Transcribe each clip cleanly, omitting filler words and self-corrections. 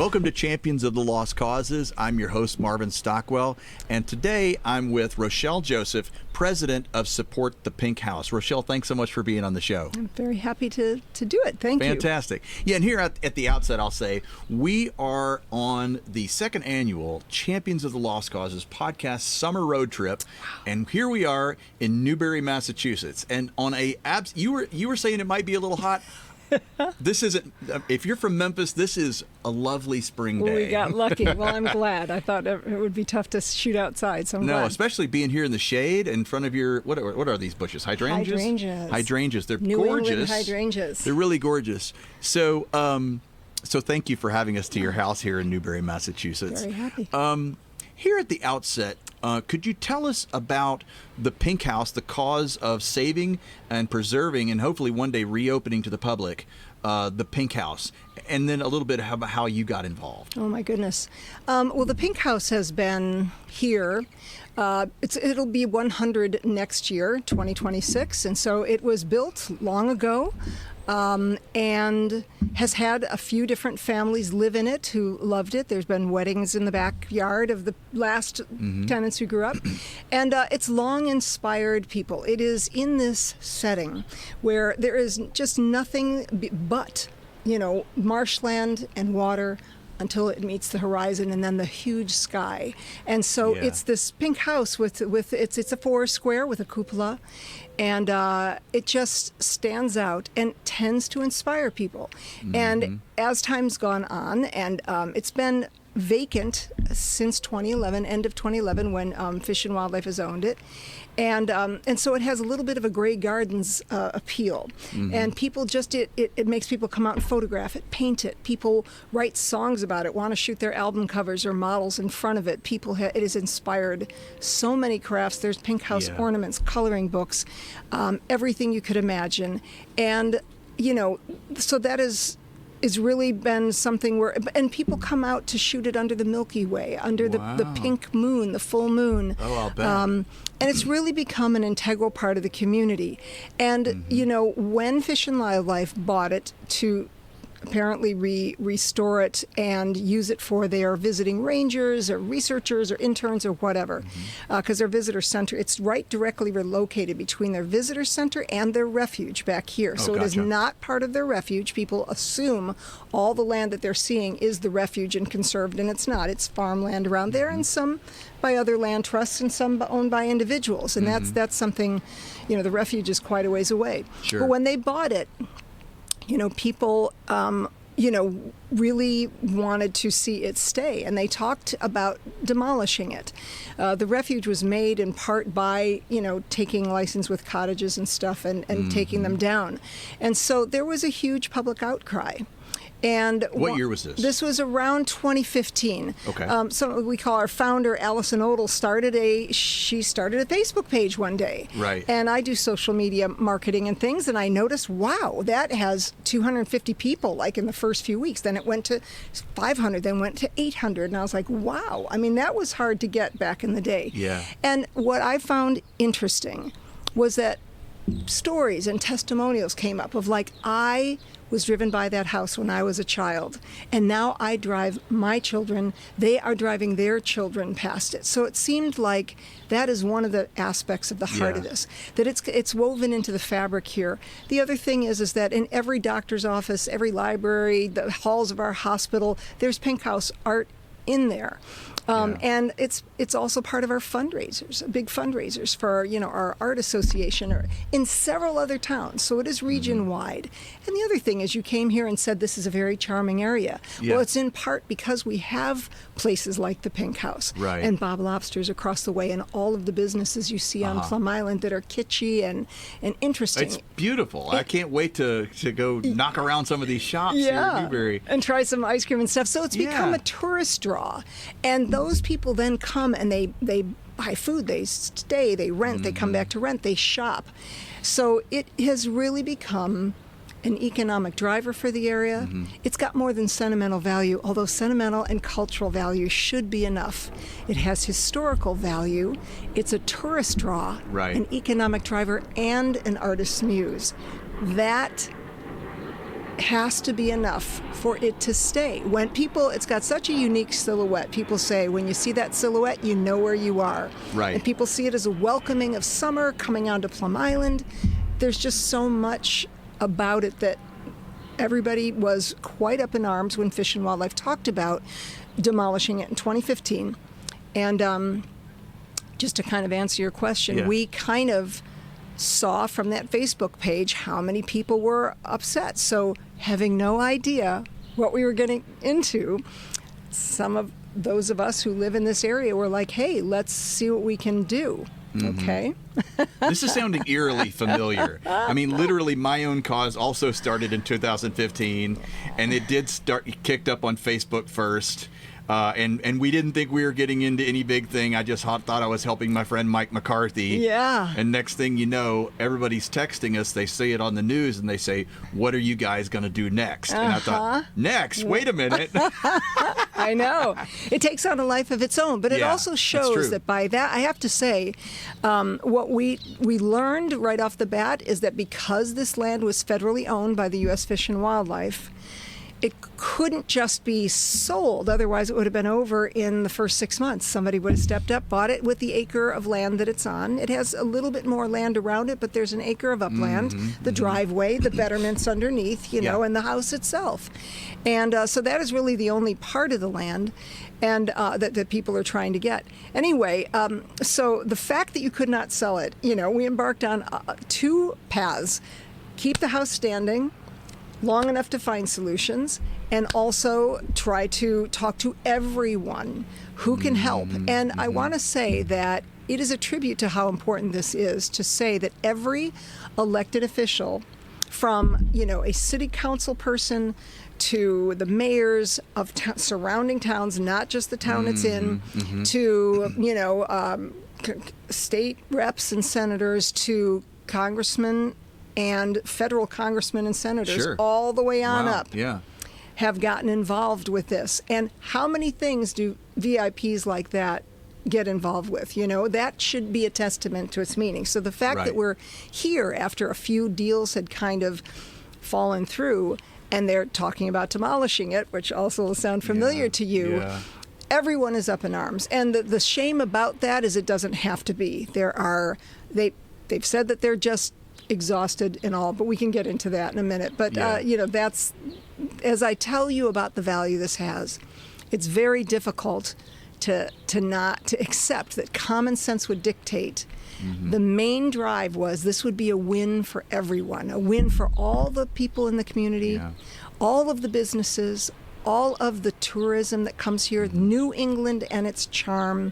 Welcome to Champions of the Lost Causes. I'm your host, Marvin Stockwell, and today I'm with Rochelle Joseph, president of Support the Pink House. Rochelle, thanks so much for being on the show. I'm very happy to do it. Thank you. Fantastic. Yeah, and here at the outset, I'll say we are on the second annual Champions of the Lost Causes podcast summer road trip, and here we are in Newbury, Massachusetts. And on you were saying it might be a little hot. This isn't. If you're from Memphis, this is a lovely spring day. We got lucky. Well, I'm glad. I thought it would be tough to shoot outside, so I'm glad. Especially being here in the shade in front of your what are these bushes? Hydrangeas. Hydrangeas. They're New gorgeous. England hydrangeas. They're really gorgeous. So, so thank you for having us to your house here in Newbury, Massachusetts. Very happy. Here at the outset, could you tell us about the Pink House, the cause of saving and preserving and hopefully one day reopening to the public the Pink House, and then a little bit about how you got involved? Oh, my goodness. Well, the Pink House has been here. It'll be 100 next year, 2026, and so it was built long ago. And has had a few different families live in it who loved it. There's been weddings in the backyard of the last tenants who grew up. And it's long inspired people. It is in this setting where there is just nothing but, marshland and water until it meets the horizon, and then the huge sky. And so it's this pink house with it's a forest square with a cupola, and it just stands out and tends to inspire people. And as time's gone on, and it's been vacant since 2011, end of 2011, when Fish and Wildlife has owned it. And so it has a little bit of a Grey Gardens appeal. And people just, it makes people come out and photograph it, paint it. People write songs about it, want to shoot their album covers or models in front of it. It has inspired so many crafts. There's Pink House ornaments, coloring books, everything you could imagine. And, so that is really been something where, and people come out to shoot it under the Milky Way, under the pink moon, the full moon. Oh, I'll bet. And it's really become an integral part of the community. And, when Fish and Wildlife bought it to apparently restore it and use it for their visiting rangers or researchers or interns or whatever, because their visitor center, it's right directly located between their visitor center and their refuge back here. So it is not part of their refuge. People assume all the land that they're seeing is the refuge and conserved, and it's not. It's farmland around there, and some by other land trusts and some owned by individuals. And that's something, the refuge is quite a ways away. Sure. But when they bought it, people, really wanted to see it stay, and they talked about demolishing it. The refuge was made in part by, taking license with cottages and stuff and taking them down. And so there was a huge public outcry. And what year was this? This was around 2015. Okay. So we call our founder, Allison Odell, started a Facebook page one day. Right. And I do social media marketing and things, and I noticed, wow, that has 250 people, like in the first few weeks. Then it went to 500, then went to 800. And I was like, wow. I mean, that was hard to get back in the day. Yeah. And what I found interesting was that stories and testimonials came up of I was driven by that house when I was a child, and now I drive my children, they are driving their children past it. So it seemed like that is one of the aspects of the heart of this, that it's woven into the fabric here. The other thing is that in every doctor's office, every library, the halls of our hospital, there's Pink House art in there. And it's also part of our fundraisers, big fundraisers for our art association or in several other towns. So it is region wide. And the other thing is, you came here and said this is a very charming area. Well, it's in part because we have places like the Pink House and Bob Lobster's across the way, and all of the businesses you see on Plum Island that are kitschy and interesting. It's beautiful. I can't wait to go knock around some of these shops here in Newbury and try some ice cream and stuff. So it's become a tourist draw, and those people then come and they buy food, they stay, they rent, they come back to rent, they shop. So it has really become an economic driver for the area. It's got more than sentimental value, although sentimental and cultural value should be enough. It has historical value. It's a tourist draw, an economic driver, and an artist's muse. That has to be enough for it to stay. When people, it's got such a unique silhouette. People say when you see that silhouette, you know where you are. Right. And people see it as a welcoming of summer coming onto Plum Island. There's just so much about it that everybody was quite up in arms when Fish and Wildlife talked about demolishing it in 2015. And just to kind of answer your question, we kind of saw from that Facebook page how many people were upset. So having no idea what we were getting into, some of those of us who live in this area were like, hey, let's see what we can do. Okay. This is sounding eerily familiar. I mean, literally, my own cause also started in 2015, and it did start kicked up on Facebook first. And we didn't think we were getting into any big thing. I just thought I was helping my friend Mike McCarthy. Yeah. And next thing you know, everybody's texting us. They say it on the news, and they say, "What are you guys going to do next?" And I thought, "Next? Wait a minute." I know. It takes on a life of its own, but it also shows that by that, I have to say, what we learned right off the bat is that because this land was federally owned by the U.S. Fish and Wildlife, it couldn't just be sold. Otherwise, it would have been over in the first 6 months. Somebody would have stepped up, bought it with the acre of land that it's on. It has a little bit more land around it, but there's an acre of upland, the driveway, the betterments underneath, you know, and the house itself. And so that is really the only part of the land and that people are trying to get. Anyway, so the fact that you could not sell it, you know, we embarked on 2 paths. Keep the house standing long enough to find solutions, and also try to talk to everyone who can help. And I want to say that it is a tribute to how important this is to say that every elected official, from, you know, a city council person to the mayors of surrounding towns, not just the town it's in, to, you know, state reps and senators, to congressmen and federal congressmen and senators, all the way on up, have gotten involved with this. And how many things do VIPs like that get involved with? You know, that should be a testament to its meaning. So the fact that we're here after a few deals had kind of fallen through, and they're talking about demolishing it, which also will sound familiar to you, everyone is up in arms. And the shame about that is it doesn't have to be. They've said that they're just exhausted and all, but we can get into that in a minute. But you know, that's, as I tell you about the value this has, it's very difficult to accept that common sense would dictate. The main drive was this would be a win for everyone, a win for all the people in the community, all of the businesses, all of the tourism that comes here, New England and its charm.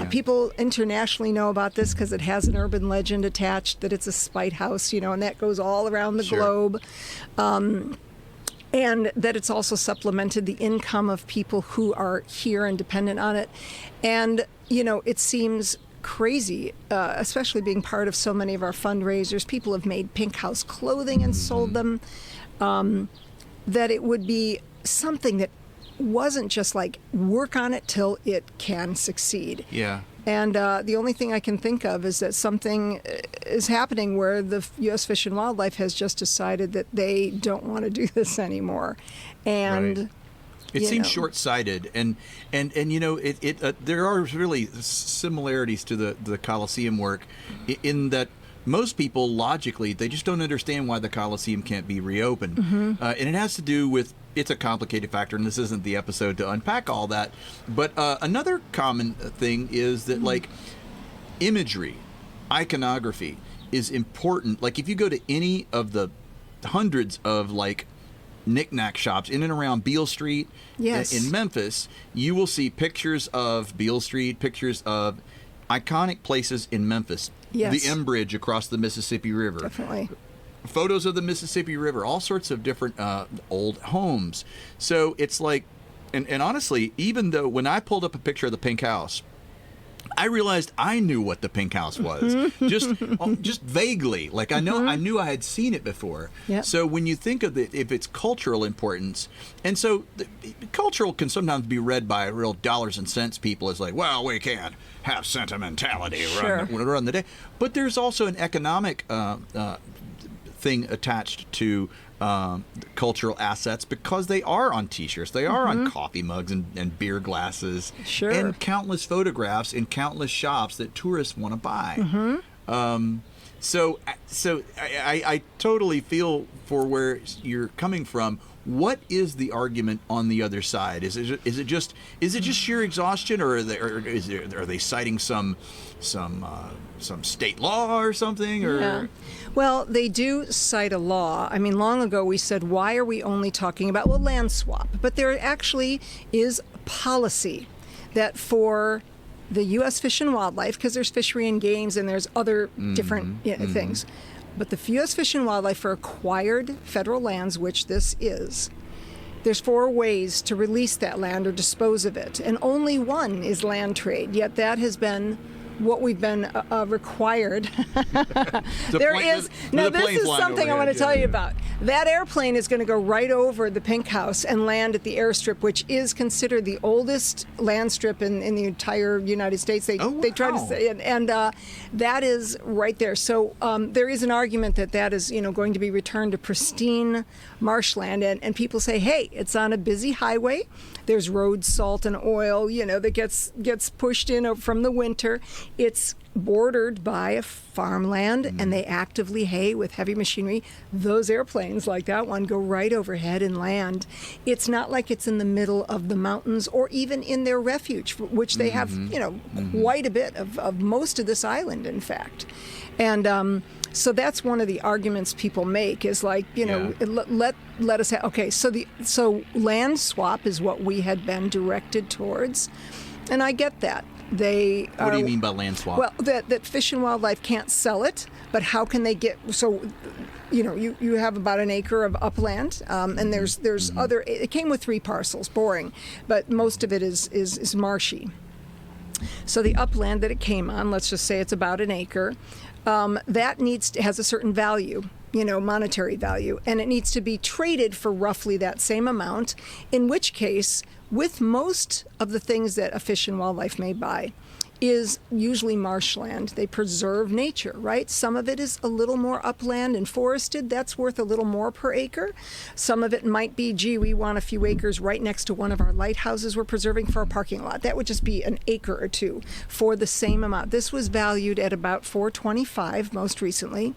People internationally know about this because it has an urban legend attached that it's a spite house, you know, and that goes all around the globe. And that it's also supplemented the income of people who are here and dependent on it. And, you know, it seems crazy, especially being part of so many of our fundraisers. People have made Pink House clothing and sold them, that it would be something that wasn't just like work on it till it can succeed. And the only thing I can think of is that something is happening where the U.S. Fish and Wildlife has just decided that they don't want to do this anymore. And it seems short-sighted, and you know, there are really similarities to the Coliseum work in that most people logically they just don't understand why the Coliseum can't be reopened, and it has to do with, it's a complicated factor, and this isn't the episode to unpack all that. But another common thing is that like imagery, iconography is important. Like if you go to any of the hundreds of like knick-knack shops in and around Beale Street in Memphis, you will see pictures of Beale Street, pictures of iconic places in Memphis. The M Bridge across the Mississippi River. Definitely. Photos of the Mississippi River, all sorts of different old homes. So it's like, and honestly, even though when I pulled up a picture of the Pink House, I realized I knew what the Pink House was, just vaguely. Like I knew I had seen it before. So when you think of it, if it's cultural importance, and so cultural can sometimes be read by real dollars and cents people as like, well, we can't have sentimentality run the day. But there's also an economic thing attached to cultural assets because they are on T-shirts, they are on coffee mugs and beer glasses, Sure. and countless photographs in countless shops that tourists want to buy. So I totally feel for where you're coming from. What is the argument on the other side? Is it just sheer exhaustion, or are they citing some state law or something? Or Yeah. Well, they do cite a law. I mean, long ago we said, why are we only talking about, land swap? But there actually is a policy that for the U.S. Fish and Wildlife, because there's fishery and games and there's other different things, but the U.S. Fish and Wildlife for acquired federal lands, which this is, there's 4 ways to release that land or dispose of it, and only one is land trade, yet that has been what we've been required. This is something I want to tell you about. That airplane is going to go right over the Pink House and land at the airstrip, which is considered the oldest land strip in the entire United States. They try to say, and that is right there. So there is an argument that is going to be returned to pristine marshland, and people say, hey, it's on a busy highway. There's road salt and oil, that gets pushed in from the winter. It's bordered by a farmland, and they actively hay with heavy machinery. Those airplanes like that one go right overhead and land. It's not like it's in the middle of the mountains or even in their refuge, which they have, quite a bit of most of this island, in fact. And so that's one of the arguments people make is like, let us have, okay, so land swap is what we had been directed towards. And I get that. What do you mean by land swap? Well, that Fish and Wildlife can't sell it, but how can they get, so, you have about an acre of upland, and there's other, it came with 3 parcels, boring, but most of it is marshy. So the upland that it came on, let's just say it's about an acre, that has a certain value, monetary value, and it needs to be traded for roughly that same amount, in which case, with most of the things that a Fish and Wildlife may buy, is usually marshland. They preserve nature, right? Some of it is a little more upland and forested. That's worth a little more per acre. Some of it might be, we want a few acres right next to one of our lighthouses we're preserving for a parking lot. That would just be an acre or 2 for the same amount. This was valued at about $425 most recently.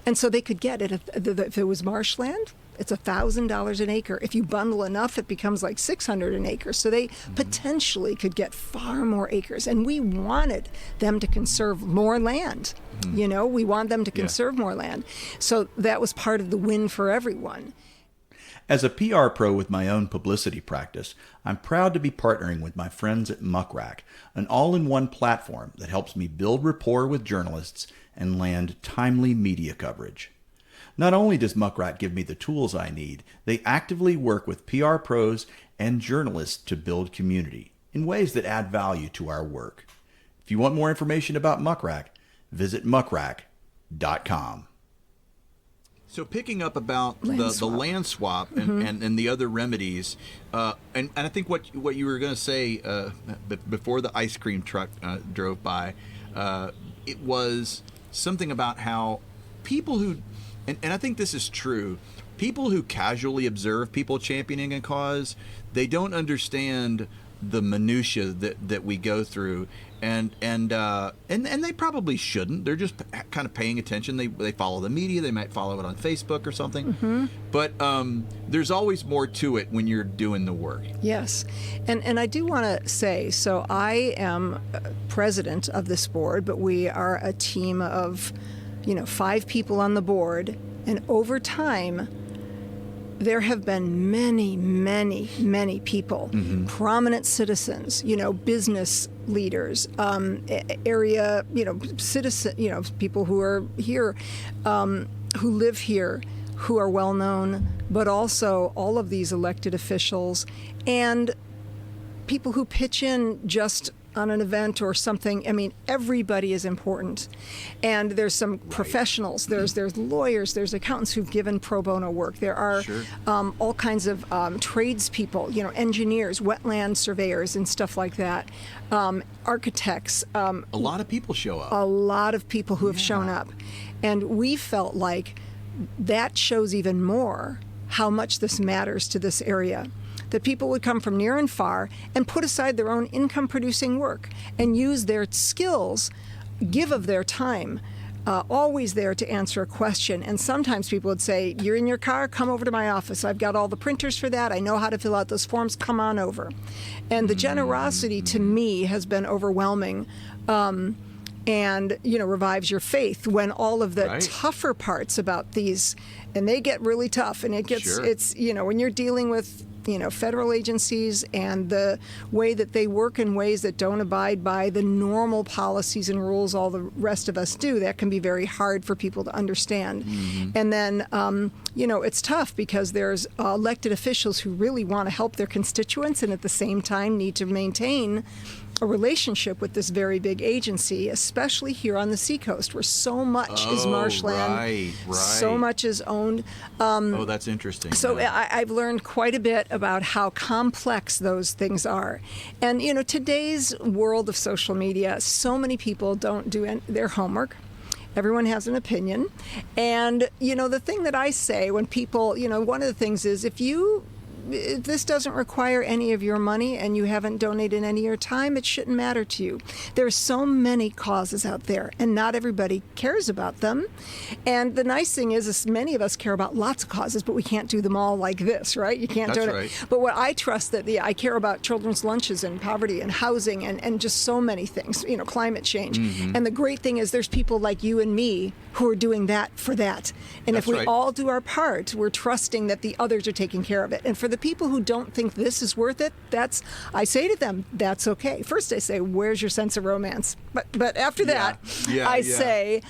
And so they could get it if it was marshland. It's $1,000 an acre. If you bundle enough, it becomes like $600 an acre. So they potentially could get far more acres. And we wanted them to conserve more land. We want them to conserve more land. So that was part of the win for everyone. As a PR pro with my own publicity practice, I'm proud to be partnering with my friends at Muckrack, an all-in-one platform that helps me build rapport with journalists and land timely media coverage. Not only does Muckrack give me the tools I need, they actively work with PR pros and journalists to build community in ways that add value to our work. If you want more information about Muckrack, visit muckrack.com. So picking up about the land swap and the other remedies, and I think what you were going to say before the ice cream truck drove by, it was something about how people who, and I think this is true, people who casually observe people championing a cause, they don't understand the minutia that we go through, and they probably shouldn't. They're just kind of paying attention. They follow the media. They might follow it on Facebook or something. But there's always more to it when you're doing the work. Yes, and I do want to say, so I am president of this board, but we are a team of 5 people on the board, and over time there have been many, many, many people, prominent citizens, business leaders, area, citizen, people who are here, who live here, who are well known, but also all of these elected officials and people who pitch in just on an event or something. I mean, everybody is important. And there's some professionals, there's lawyers, there's accountants who've given pro bono work. There are all kinds of tradespeople, engineers, wetland surveyors and stuff like that, architects. A lot of people show up. A lot of people who have shown up. And we felt like that shows even more how much this matters to this area. That people would come from near and far and put aside their own income-producing work and use their skills, give of their time, always there to answer a question. And sometimes people would say, you're in your car, come over to my office. I've got all the printers for that. I know how to fill out those forms. Come on over. And the generosity to me has been overwhelming. And, revives your faith when all of the tougher parts about these, and they get really tough. And it gets, it's, when you're dealing with, federal agencies and the way that they work in ways that don't abide by the normal policies and rules all the rest of us do, that can be very hard for people to understand. And then, it's tough because there's elected officials who really want to help their constituents and at the same time need to maintain a relationship with this very big agency, especially here on the seacoast where so much is marshland, so much is owned. That's interesting. So I've learned quite a bit about how complex those things are. And, today's world of social media, so many people don't do their homework. Everyone has an opinion. And, the thing that I say when people, one of the things is if this doesn't require any of your money and you haven't donated any of your time, it shouldn't matter to you. There are so many causes out there, and not everybody cares about them. And the nice thing is many of us care about lots of causes, but we can't do them all like this, right? You can't do it. But what I trust that I care about children's lunches and poverty and housing and just so many things, climate change. And the great thing is there's people like you and me who are doing that for that. And if we all do our part, we're trusting that the others are taking care of it. And for the people who don't think this is worth it, I say to them, that's okay. First I say, where's your sense of romance? But after that, I say,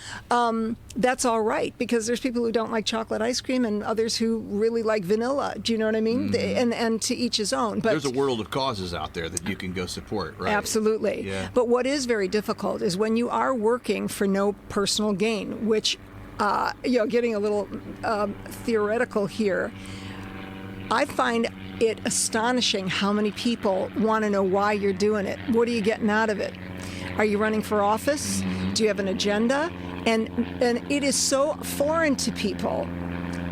that's all right, because there's people who don't like chocolate ice cream and others who really like vanilla. Do you know what I mean? And to each his own. But there's a world of causes out there that you can go support, right? Absolutely. Yeah. But what is very difficult is when you are working for no personal gain, which, getting a little theoretical here, I find it astonishing how many people want to know why you're doing it. What are you getting out of it? Are you running for office? Do you have an agenda? And it is so foreign to people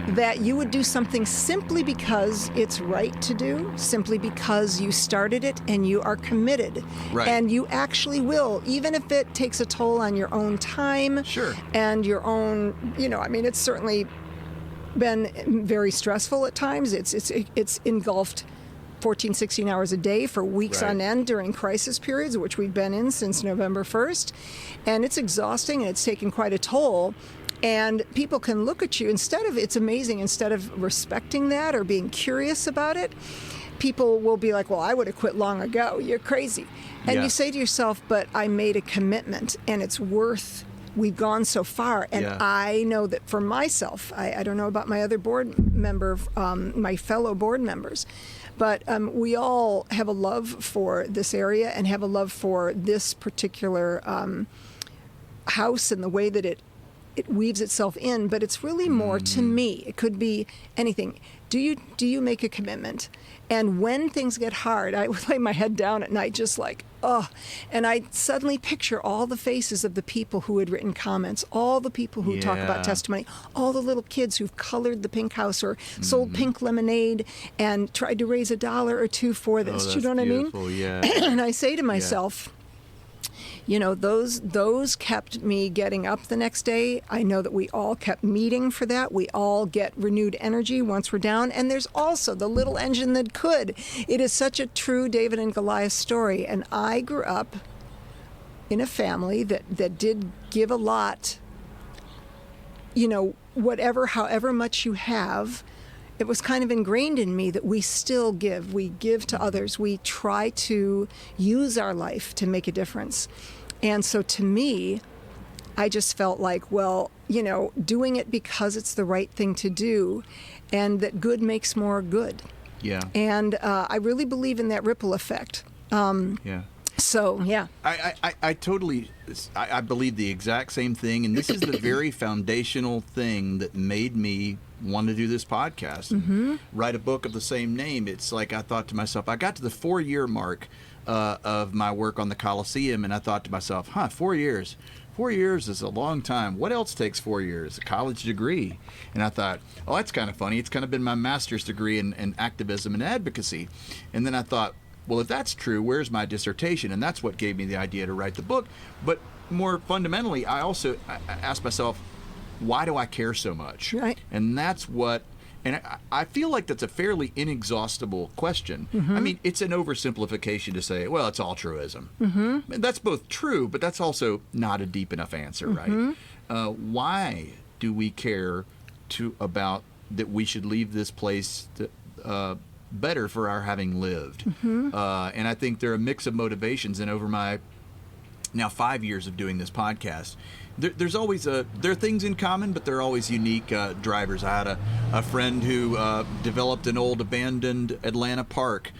that you would do something simply because it's right to do, simply because you started it and you are committed. Right. And you actually will, even if it takes a toll on your own time and your own, it's certainly been very stressful at times. It's engulfed 14, 16 hours a day for weeks on end during crisis periods, which we've been in since November 1st. And it's exhausting and it's taken quite a toll. And people can look at you, it's amazing, instead of respecting that or being curious about it, people will be like, well, I would have quit long ago. You're crazy. And you say to yourself, but I made a commitment and it's worth, we've gone so far. And I know that for myself, I don't know about my other board member, my fellow board members, but we all have a love for this area and have a love for this particular house and the way that it weaves itself in. But it's really more to me. It could be anything. Do you make a commitment? And when things get hard, I would lay my head down at night just like, and I suddenly picture all the faces of the people who had written comments, all the people who talk about testimony, all the little kids who've colored the pink house or sold pink lemonade and tried to raise $1 or $2 for this. Do you know what I mean? Yeah. And I say to myself, those kept me getting up the next day. I know that we all kept meeting for that. We all get renewed energy once we're down. And there's also the little engine that could. It is such a true David and Goliath story. And I grew up in a family that did give a lot. However much you have, it was kind of ingrained in me that we still give. We give to others. We try to use our life to make a difference. And so to me, I just felt like, well, doing it because it's the right thing to do and that good makes more good. Yeah. And I really believe in that ripple effect. So, yeah. I totally, I believe the exact same thing. And this is the very foundational thing that made me want to do this podcast and write a book of the same name. It's like I thought to myself, I got to the 4-year mark of my work on the Coliseum, and I thought to myself, 4 years. 4 years is a long time. What else takes 4 years? A college degree. And I thought, oh, that's kind of funny. It's kind of been my master's degree in activism and advocacy. And then I thought, well, if that's true, where's my dissertation? And that's what gave me the idea to write the book. But more fundamentally, I asked myself, why do I care so much? Right. And that's what, and I feel like that's a fairly inexhaustible question. I mean, it's an oversimplification to say, well, it's altruism. And that's both true, but that's also not a deep enough answer, right? Why do we care about that we should leave this place better for our having lived? And I think there are a mix of motivations, and over my now 5 years of doing this podcast, there's always there are things in common, but there are always unique drivers. I had a friend who developed an old abandoned Atlanta park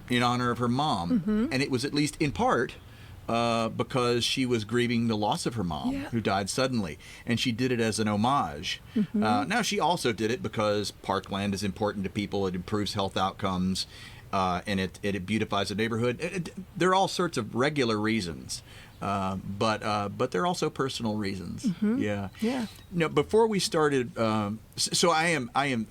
in honor of her mom, and it was at least in part because she was grieving the loss of her mom, who died suddenly, and she did it as an homage. Now, she also did it because parkland is important to people. It improves health outcomes, and it beautifies the neighborhood. There are all sorts of regular reasons. But there are also personal reasons. Yeah. No, before we started, so I am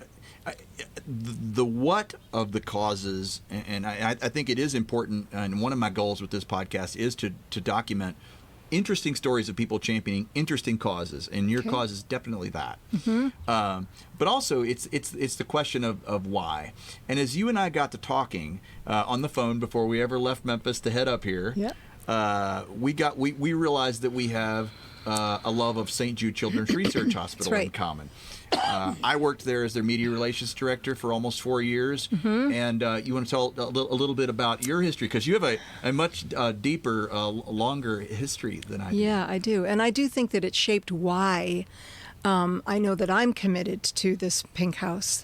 the what of the causes, and I think it is important. And one of my goals with this podcast is to document interesting stories of people championing interesting causes, and your cause is definitely that. But also, it's the question of why. And as you and I got to talking on the phone before we ever left Memphis to head up here. We realized that we have a love of St. Jude Children's Research Hospital in common. I worked there as their media relations director for almost 4 years, and you want to tell a little bit about your history, because you have a much deeper, longer history than I do. Yeah, I do, and I do think that it shaped why I know that I'm committed to this Pink House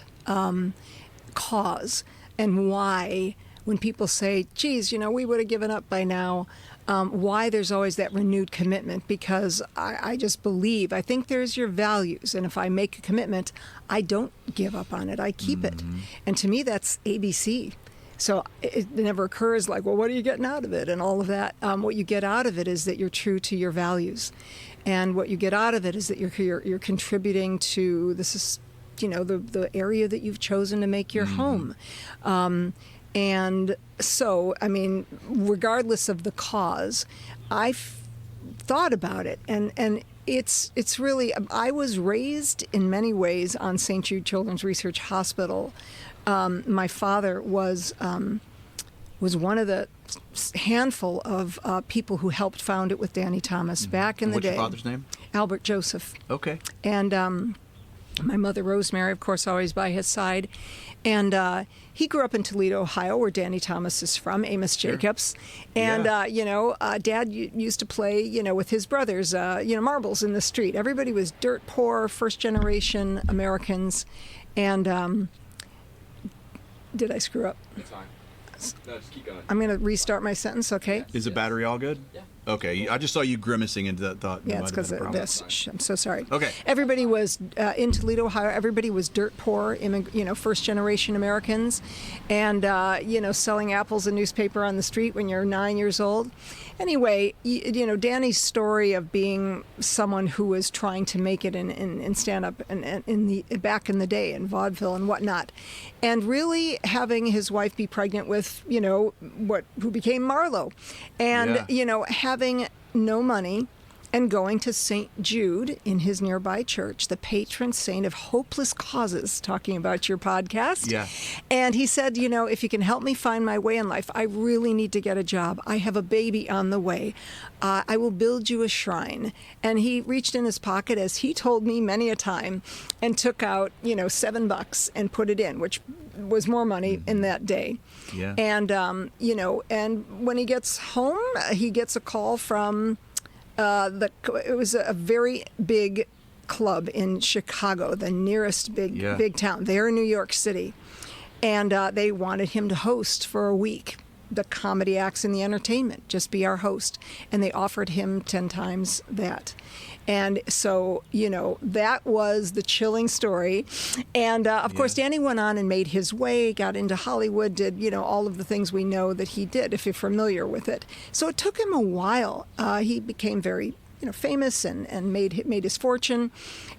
cause, and why when people say, geez, we would have given up by now, why there's always that renewed commitment, because I just believe, I think there's your values, and if I make a commitment, I don't give up on it, I keep it. And to me, that's ABC. So it never occurs like, well, what are you getting out of it and all of that. What you get out of it is that you're true to your values. And what you get out of it is that you're contributing to the area that you've chosen to make your home. And so, I mean, regardless of the cause, I've thought about it, and it's really, I was raised in many ways on St. Jude Children's Research Hospital. My father was one of the handful of people who helped found it with Danny Thomas back in the day. What's your father's name? Albert Joseph. Okay. And my mother, Rosemary, of course, always by his side. And he grew up in Toledo, Ohio, where Danny Thomas is from, Amos Jacobs. And, Dad used to play, with his brothers, marbles in the street. Everybody was dirt poor, first-generation Americans. And did I screw up? It's fine. No, just keep going. I'm going to restart my sentence, okay? Is the battery all good? Yeah. Okay, I just saw you grimacing and thought. Yeah, it's because of this. I'm so sorry. Okay. Everybody was in Toledo, Ohio. Everybody was dirt poor, first generation Americans, and selling apples and newspaper on the street when you're 9 years old. Anyway, Danny's story of being someone who was trying to make it in stand up and back in the day in vaudeville and whatnot, and really having his wife be pregnant with who became Marlo, and having no money and going to St. Jude in his nearby church, the patron saint of hopeless causes, talking about your podcast. Yeah. And he said, if you can help me find my way in life, I really need to get a job. I have a baby on the way. I will build you a shrine. And he reached in his pocket, as he told me many a time, and took out, $7 and put it in, which was more money in that day. Yeah. And, and when he gets home, he gets a call from it was a very big club in Chicago, the nearest big town. They're in New York City. And they wanted him to host for a week the comedy acts and the entertainment, just be our host. And they offered him 10 times that. And so, that was the chilling story. And, of course, Danny went on and made his way, got into Hollywood, did, all of the things we know that he did, if you're familiar with it. So it took him a while. He became very famous and made his fortune.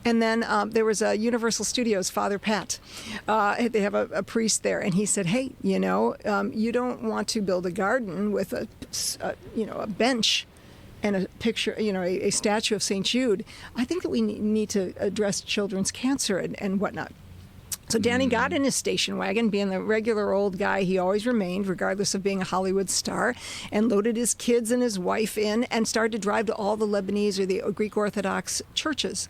And then there was a Universal Studios, Father Pat. They have a priest there, and he said, "Hey, you don't want to build a garden with a bench and a picture, a statue of St. Jude. I think that we need to address children's cancer and whatnot." So Danny got in his station wagon, being the regular old guy he always remained, regardless of being a Hollywood star, and loaded his kids and his wife in and started to drive to all the Lebanese or the Greek Orthodox churches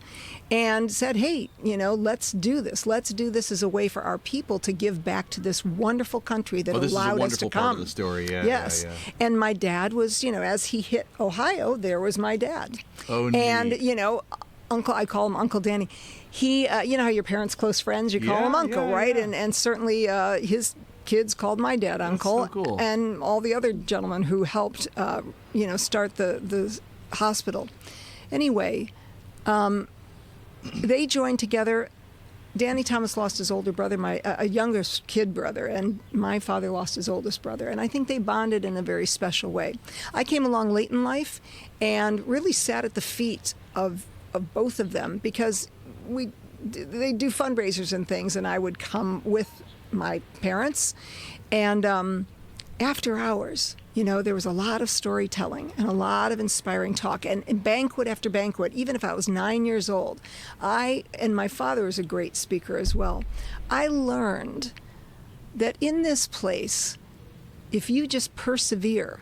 and said, "Hey, let's do this. Let's do this as a way for our people to give back to this wonderful country that allowed us to come." This is a wonderful part of the story. Yeah, yes. Yeah. And my dad was, as he hit Ohio, there was my dad. Oh, neat. And, Uncle, I call him Uncle Danny. He, you know how your parents' close friends, you call him Uncle, right? Yeah. And certainly his kids called my dad Uncle. That's so cool. And all the other gentlemen who helped, start the hospital. Anyway, they joined together. Danny Thomas lost his older brother, a younger kid brother, and my father lost his oldest brother. And I think they bonded in a very special way. I came along late in life and really sat at the feet of both of them because they do fundraisers and things, and I would come with my parents. And after hours, there was a lot of storytelling and a lot of inspiring talk. And banquet after banquet, even if I was 9 years old, and my father was a great speaker as well, I learned that in this place, if you just persevere,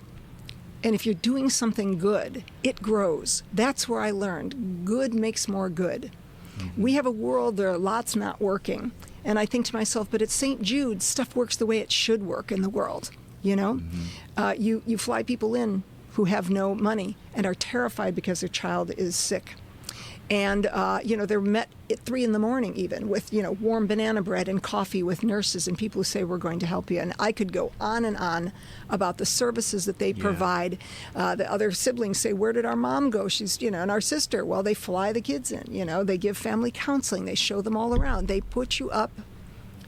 and if you're doing something good, it grows. That's where I learned good makes more good. Mm-hmm. We have a world, there are lots not working. And I think to myself, but at St. Jude, stuff works the way it should work in the world. Mm-hmm. You fly people in who have no money and are terrified because their child is sick. And, they're met at 3 a.m. even with, warm banana bread and coffee with nurses and people who say, "We're going to help you." And I could go on and on about the services that they provide. The other siblings say, "Where did our mom go?" She's, and our sister. Well, they fly the kids in, they give family counseling. They show them all around. They put you up.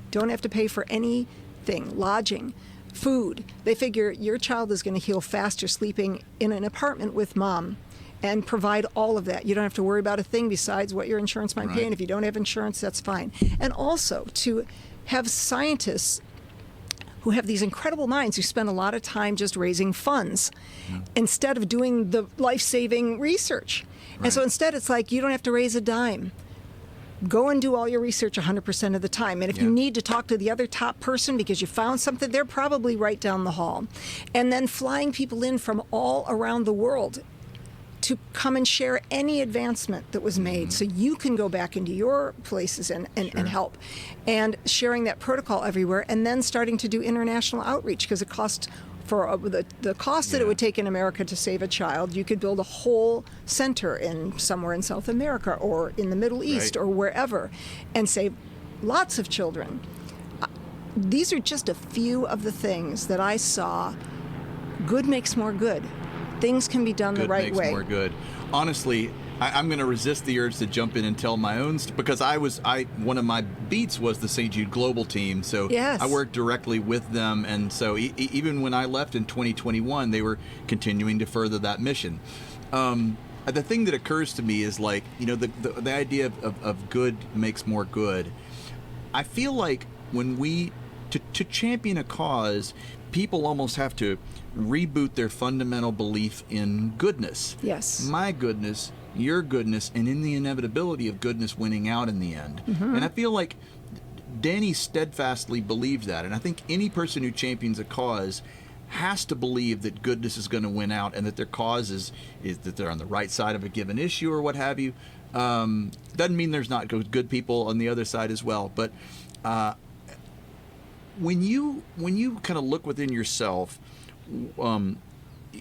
Don't have to pay for anything, lodging, food. They figure your child is going to heal faster sleeping in an apartment with mom. And provide all of that. You don't have to worry about a thing besides what your insurance might pay. And if you don't have insurance, that's fine. And also to have scientists who have these incredible minds who spend a lot of time just raising funds instead of doing the life-saving research. Right. And so instead it's like you don't have to raise a dime. Go and do all your research 100% of the time. And if you need to talk to the other top person because you found something, they're probably right down the hall. And then flying people in from all around the world to come and share any advancement that was made so you can go back into your places and help. And sharing that protocol everywhere and then starting to do international outreach because it cost for the cost that it would take in America to save a child, you could build a whole center somewhere in South America or in the Middle East or wherever and save lots of children. These are just a few of the things that I saw. Good makes more good. Things can be done the right way. Good makes more good. Honestly, I'm going to resist the urge to jump in and tell my own because one of my beats was the St. Jude Global team, so I worked directly with them, and so even when I left in 2021, they were continuing to further that mission. The thing that occurs to me is the idea of good makes more good. I feel like when to champion a cause, people almost have to reboot their fundamental belief in goodness. Yes. My goodness, your goodness, and in the inevitability of goodness winning out in the end. Mm-hmm. And I feel like Danny steadfastly believed that. And I think any person who champions a cause has to believe that goodness is going to win out and that their cause is that they're on the right side of a given issue or what have you. Doesn't mean there's not good people on the other side as well. But when you kind of look within yourself, and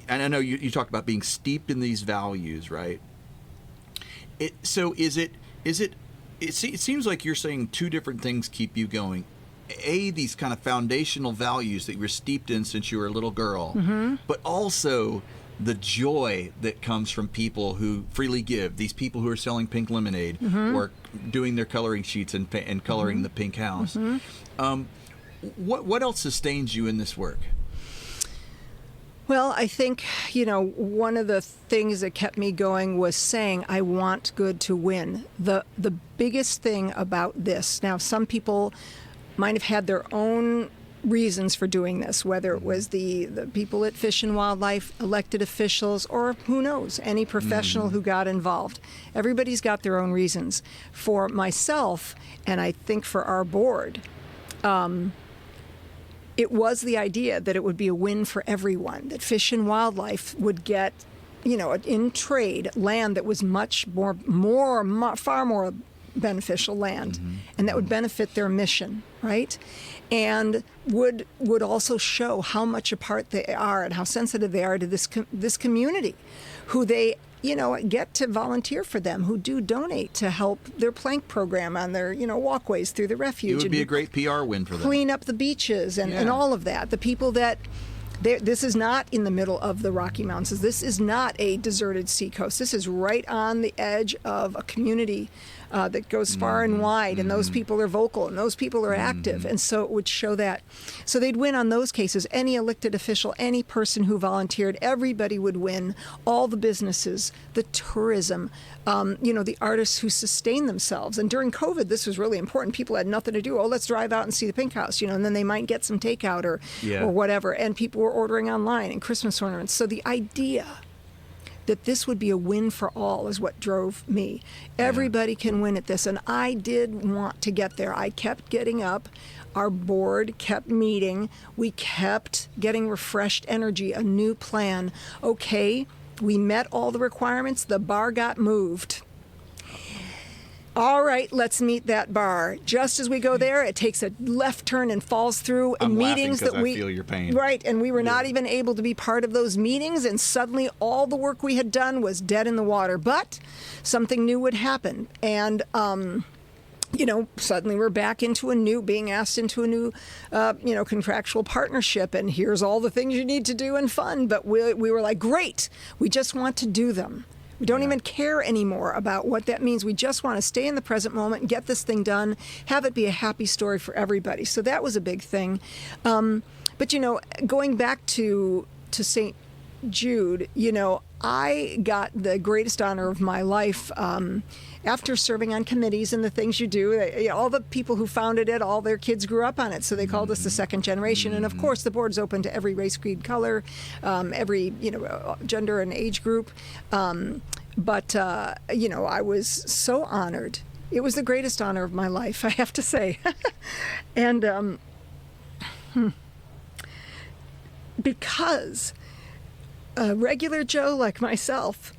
I know you talked about being steeped in these values, right? It seems like you're saying two different things keep you going. These kind of foundational values that you were steeped in since you were a little girl, but also the joy that comes from people who freely give. These people who are selling pink lemonade or doing their coloring sheets and coloring the pink house. What else sustains you in this work? Well, I think, one of the things that kept me going was saying I want good to win. The biggest thing about this, now some people might have had their own reasons for doing this, whether it was the people at Fish and Wildlife, elected officials, or who knows, any professional who got involved. Everybody's got their own reasons. For myself, and I think for our board, it was the idea that it would be a win for everyone, that Fish and Wildlife would get, in trade, land that was much far more beneficial land, and that would benefit their mission, right? And would also show how much a part they are and how sensitive they are to this community, who they get to volunteer for them, who do donate to help their plank program on their walkways through the refuge. It would be a great PR win for them. Clean up the beaches and all of that. The people that. This is not in the middle of the Rocky Mountains. This is not a deserted seacoast. This is right on the edge of a community that goes far and wide, and those people are vocal, and those people are active, and so it would show that. So they'd win on those cases. Any elected official, any person who volunteered, everybody would win. All the businesses, the tourism, the artists who sustain themselves. And during COVID, this was really important. People had nothing to do. Oh, let's drive out and see the Pink House, and then they might get some takeout or whatever. And people were ordering online and Christmas ornaments. So the idea that this would be a win for all is what drove me. Everybody can win at this, and I did want to get there. I kept getting up. Our board kept meeting. We kept getting refreshed energy, a new plan. Okay, we met all the requirements. The bar got moved. All right, let's meet that bar. Just as we go there, it takes a left turn and falls through meetings that I feel your pain. Right, and we were not even able to be part of those meetings, and suddenly all the work we had done was dead in the water. But something new would happen, and suddenly we're back into being asked into a new, contractual partnership, and here's all the things you need to do and fun. But we were like, great, we just want to do them. We don't even care anymore about what that means. We just want to stay in the present moment and get this thing done, have it be a happy story for everybody. So that was a big thing. But, going back to St. Jude, I got the greatest honor of my life after serving on committees and the things you do. All the people who founded it, all their kids grew up on it, so they called us the second generation. And of course, the board's open to every race, creed, color, every gender and age group. But I was so honored. It was the greatest honor of my life, I have to say. And because a regular Joe like myself,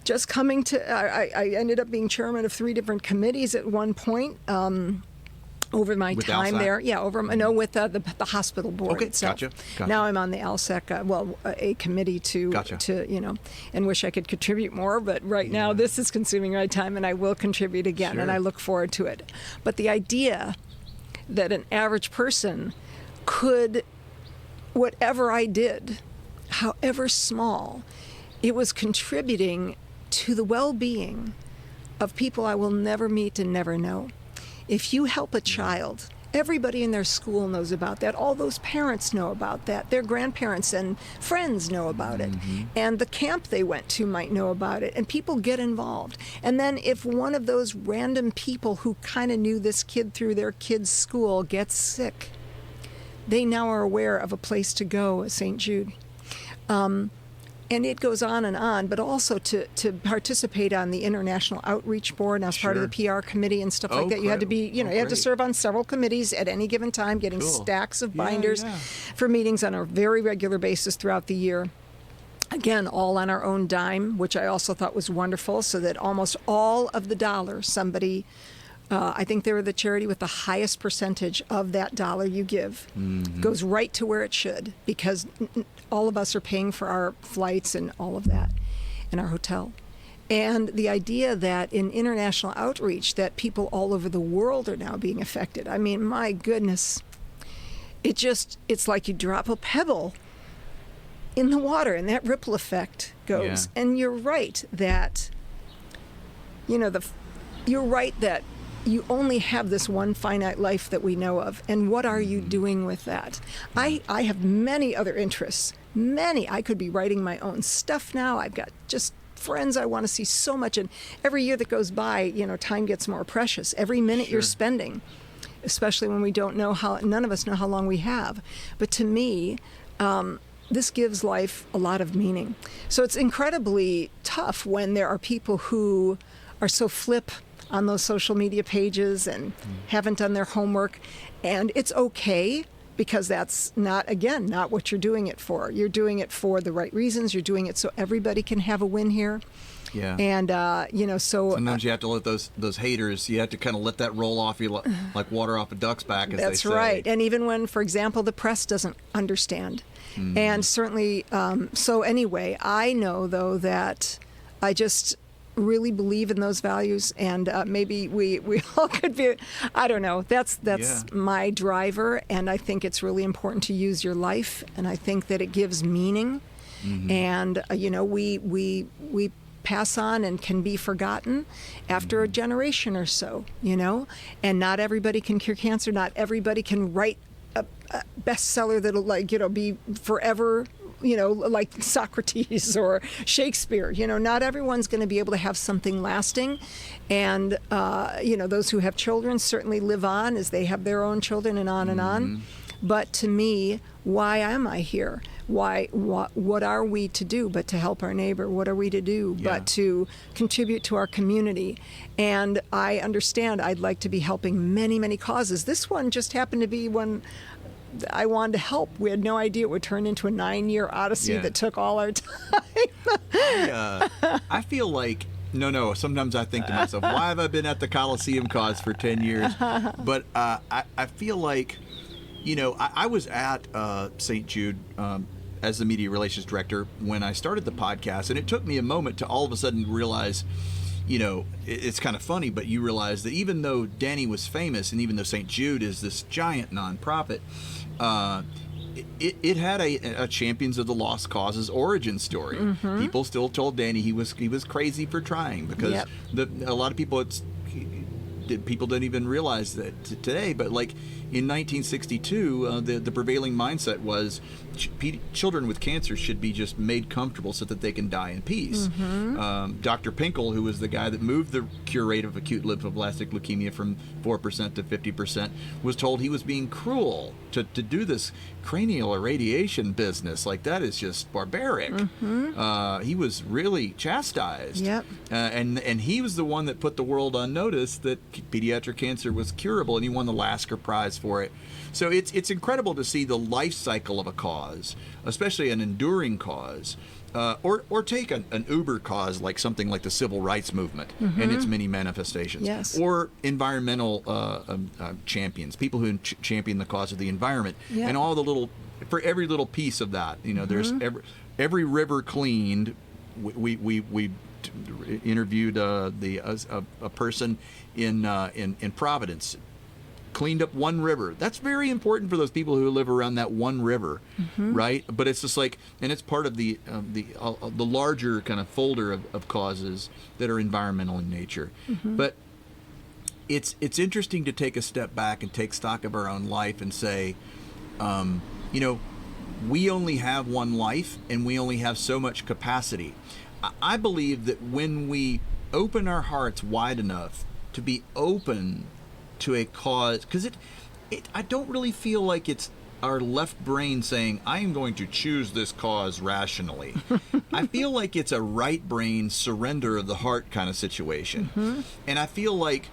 just coming to, I ended up being chairman of 3 different committees at one point over my time LSAC? there. Yeah, with the hospital board. Okay, itself. gotcha. Now I'm on the LSAC, a committee to, and wish I could contribute more, but right now this is consuming my time, and I will contribute again, and I look forward to it. But the idea that an average person could, whatever I did, however small, it was contributing to the well-being of people I will never meet and never know. If you help a child, everybody in their school knows about that. All those parents know about that. Their grandparents and friends know about it. And the camp they went to might know about it. And people get involved. And then if one of those random people who kind of knew this kid through their kid's school gets sick, they now are aware of a place to go at St. Jude. And it goes on, but also to participate on the International Outreach Board as part of the PR committee and stuff like that. You had to be, you had to serve on several committees at any given time, getting stacks of binders for meetings on a very regular basis throughout the year. Again, all on our own dime, which I also thought was wonderful, so that almost all of the dollars somebody, I think they were the charity with the highest percentage of that dollar you give, goes right to where it should, because all of us are paying for our flights and all of that, and our hotel. And the idea that in international outreach that people all over the world are now being affected. I mean, my goodness, it's like you drop a pebble in the water and that ripple effect goes. And you're right that, you're right that you only have this one finite life that we know of, and what are you doing with that? I have many other interests many. I could be writing my own stuff now. I've got just friends I want to see so much. And every year that goes by, time gets more precious. Every minute you're spending, especially when we don't know none of us know how long we have. But to me, this gives life a lot of meaning. So it's incredibly tough when there are people who are so flip on those social media pages and haven't done their homework. And it's okay, because that's not what you're doing it for. You're doing it for the right reasons. You're doing it so everybody can have a win here. Yeah. And, so... Sometimes you have to let those haters, you have to kind of let that roll off you like water off a duck's back, as they say. That's right. And even when, for example, the press doesn't understand. And certainly, so anyway, I know, though, that I just really believe in those values, and maybe we all could be, I don't know, that's my driver, and I think it's really important to use your life, and I think that it gives meaning, and we pass on and can be forgotten after a generation or so, and not everybody can cure cancer, not everybody can write a bestseller that'll be forever, like Socrates or Shakespeare. Not everyone's going to be able to have something lasting. And, those who have children certainly live on as they have their own children, and on and on. But to me, why am I here? What are we to do but to help our neighbor? What are we to do but to contribute to our community? And I understand I'd like to be helping many, many causes. This one just happened to be one I wanted to help. We had no idea it would turn into a 9-year odyssey that took all our time. I feel like, no, sometimes I think to myself, why have I been at the Coliseum cause for 10 years? But I feel like, I was at St. Jude as the media relations director when I started the podcast, and it took me a moment to all of a sudden realize, it's kind of funny, but you realize that even though Danny was famous, and even though St. Jude is this giant nonprofit, it had a Champions of the Lost Causes origin story. People still told Danny he was crazy for trying, because a lot of people people didn't even realize that today, but like in 1962, the prevailing mindset was children with cancer should be just made comfortable so that they can die in peace. Dr. Pinkel, who was the guy that moved the cure rate of acute lymphoblastic leukemia from 4% to 50%, was told he was being cruel to do this cranial irradiation business. Like, that is just barbaric. He was really chastised. And he was the one that put the world on notice that pediatric cancer was curable, and he won the Lasker Prize for it. So it's incredible to see the life cycle of a cause, especially an enduring cause, or take an uber cause like something like the civil rights movement and its many manifestations, or environmental champions, people who champion the cause of the environment, and all for every little piece of that, there's every river cleaned. We interviewed a person in Providence, cleaned up one river. That's very important for those people who live around that one river, right? But it's just like, and it's part of the larger kind of folder of causes that are environmental in nature. But it's interesting to take a step back and take stock of our own life and say, we only have one life, and we only have so much capacity. I believe that when we open our hearts wide enough to be open to a cause, because I don't really feel like it's our left brain saying, I am going to choose this cause rationally. I feel like it's a right brain surrender of the heart kind of situation. And I feel like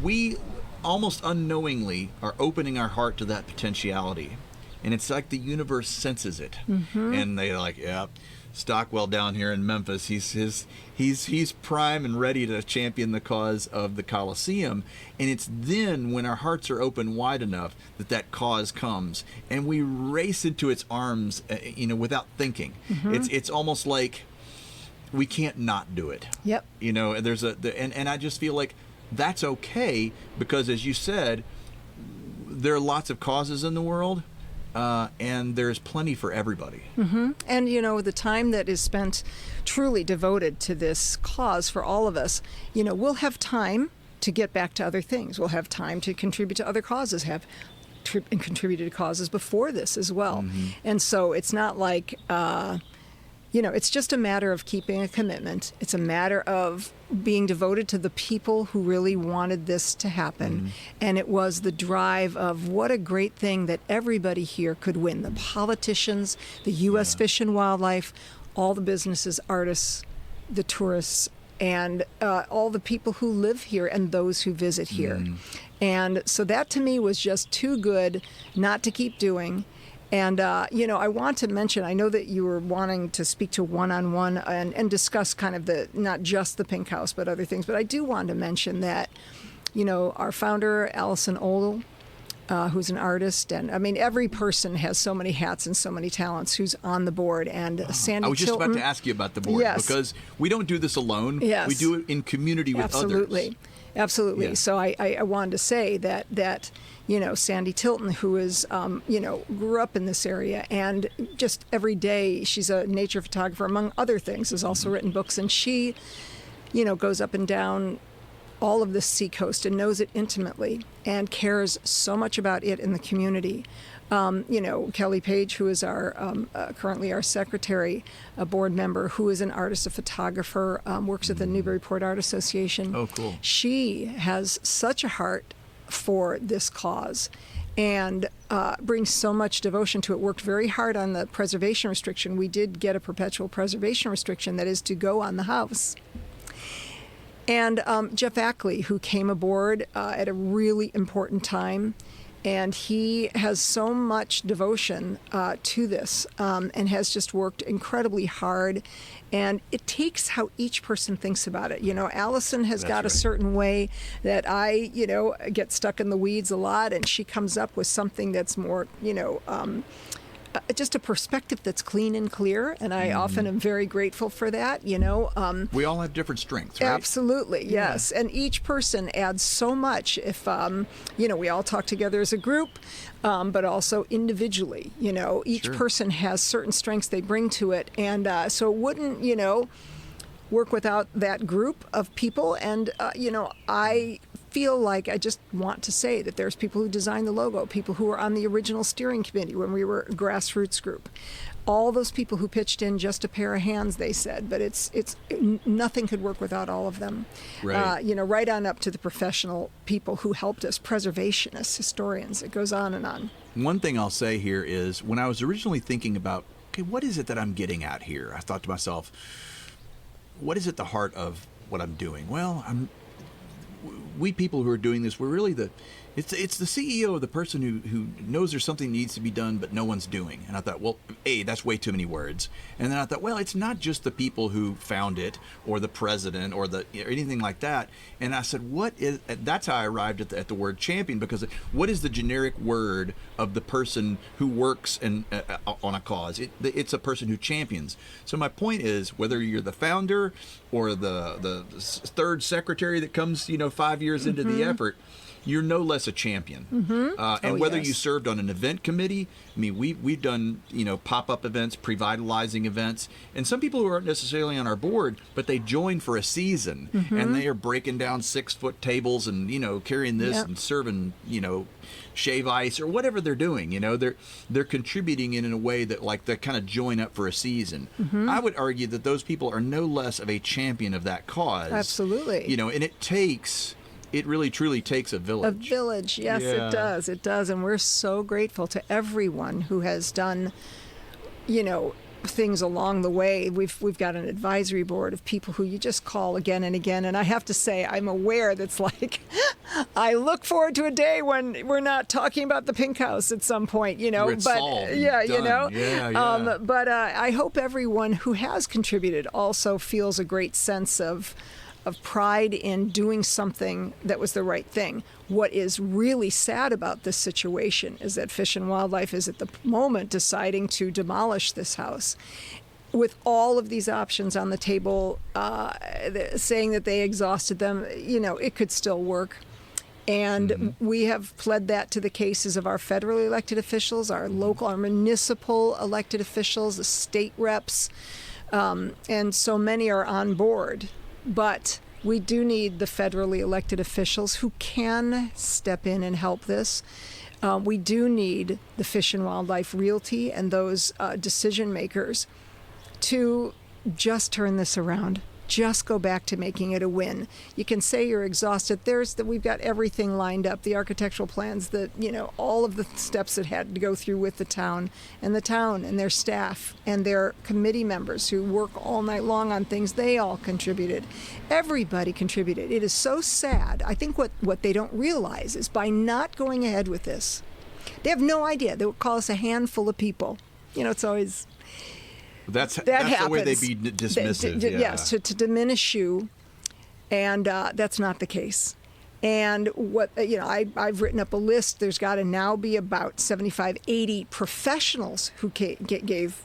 we almost unknowingly are opening our heart to that potentiality. And it's like the universe senses it. And they're like, Stockwell down here in Memphis, he's prime and ready to champion the cause of the Coliseum. And it's then when our hearts are open wide enough that cause comes, and we race into its arms, without thinking. It's almost like we can't not do it. There's and I just feel like that's okay, because as you said, there are lots of causes in the world. And there's plenty for everybody. And, the time that is spent truly devoted to this cause for all of us, we'll have time to get back to other things. We'll have time to contribute to other causes, have and contributed to causes before this as well. And so it's not like, it's just a matter of keeping a commitment. It's a matter of being devoted to the people who really wanted this to happen. And it was the drive of what a great thing that everybody here could win. The politicians, the U.S. Fish and Wildlife, all the businesses, artists, the tourists, and all the people who live here and those who visit here. And so that to me was just too good not to keep doing. And, I want to mention, I know that you were wanting to speak to one-on-one and discuss kind of not just the Pink House, but other things. But I do want to mention that, our founder, Allison Oldle, who's an artist, and I mean, every person has so many hats and so many talents who's on the board. And Sandy Tilton. I was just about to ask you about the board, because we don't do this alone. Yes. We do it in community with others. Absolutely. Yeah. So I wanted to say that Sandy Tilton, who is, grew up in this area, and just every day she's a nature photographer, among other things, has also written books, and she, goes up and down all of the seacoast and knows it intimately and cares so much about it in the community. Kelly Page, who is our currently our secretary, a board member, who is an artist, a photographer, works at the Newburyport Art Association. Oh, cool. She has such a heart for this cause and brings so much devotion to it. Worked very hard on the preservation restriction. We did get a perpetual preservation restriction that is to go on the house. And Jeff Ackley, who came aboard at a really important time, and he has so much devotion to this and has just worked incredibly hard. And it takes how each person thinks about it. Allison has got a certain way that I, get stuck in the weeds a lot, and she comes up with something that's more, just a perspective that's clean and clear, and I often am very grateful for that. We all have different strengths, right? Absolutely, yes. And each person adds so much. If we all talk together as a group, but also individually. Each person has certain strengths they bring to it, and so it wouldn't, work without that group of people. And I feel like I just want to say that there's people who designed the logo, people who were on the original steering committee when we were a grassroots group. All those people who pitched in, just a pair of hands, they said, but it's nothing could work without all of them. Right. Right on up to the professional people who helped us, preservationists, historians. It goes on and on. One thing I'll say here is, when I was originally thinking about, okay, what is it that I'm getting at here? I thought to myself, what is at the heart of what I'm doing? Well, we people who are doing this, we're really it's the CEO, the person who knows there's something needs to be done, but no one's doing. And I thought, well, that's way too many words. And then I thought, well, it's not just the people who found it, or the president, or anything like that. And I said, that's how I arrived at the word champion, because what is the generic word of the person who works on a cause? It's a person who champions. So my point is, whether you're the founder or the third secretary that comes, 5 years into the effort, you're no less a champion. And whether you served on an event committee, I mean, we've done, pop-up events, revitalizing events, and some people who aren't necessarily on our board, but they join for a season, and they are breaking down 6-foot tables and, carrying this and serving, shave ice or whatever they're doing. They're contributing in a way that, like, they kind of join up for a season. I would argue that those people are no less of a champion of that cause. Absolutely. And it really truly takes a village. A village, yes, it does. It does. And we're so grateful to everyone who has done, things along the way. We've got an advisory board of people who you just call again and again. And I have to say, I'm aware that's like, I look forward to a day when we're not talking about the Pink House at some point, Where it's solved, done. But I hope everyone who has contributed also feels a great sense of pride in doing something that was the right thing. What is really sad about this situation is that Fish and Wildlife is at the moment deciding to demolish this house. With all of these options on the table, saying that they exhausted them, it could still work. And we have pled that to the cases of our federally elected officials, our local, our municipal elected officials, the state reps, and so many are on board. But we do need the federally elected officials who can step in and help this. We do need the Fish and Wildlife Realty and those decision makers to just turn this around. Just go back to making it a win. You can say you're exhausted. We've got everything lined up, the architectural plans, all of the steps that had to go through with the town and their staff and their committee members who work all night long on things. They all contributed. Everybody contributed. It is so sad. I think what they don't realize is by not going ahead with this, they have no idea. They would call us a handful of people. It's always... That's the way they be dismissive. Yes, to diminish you, and that's not the case. And what I've written up a list. There's got to now be about 75, 80 professionals who gave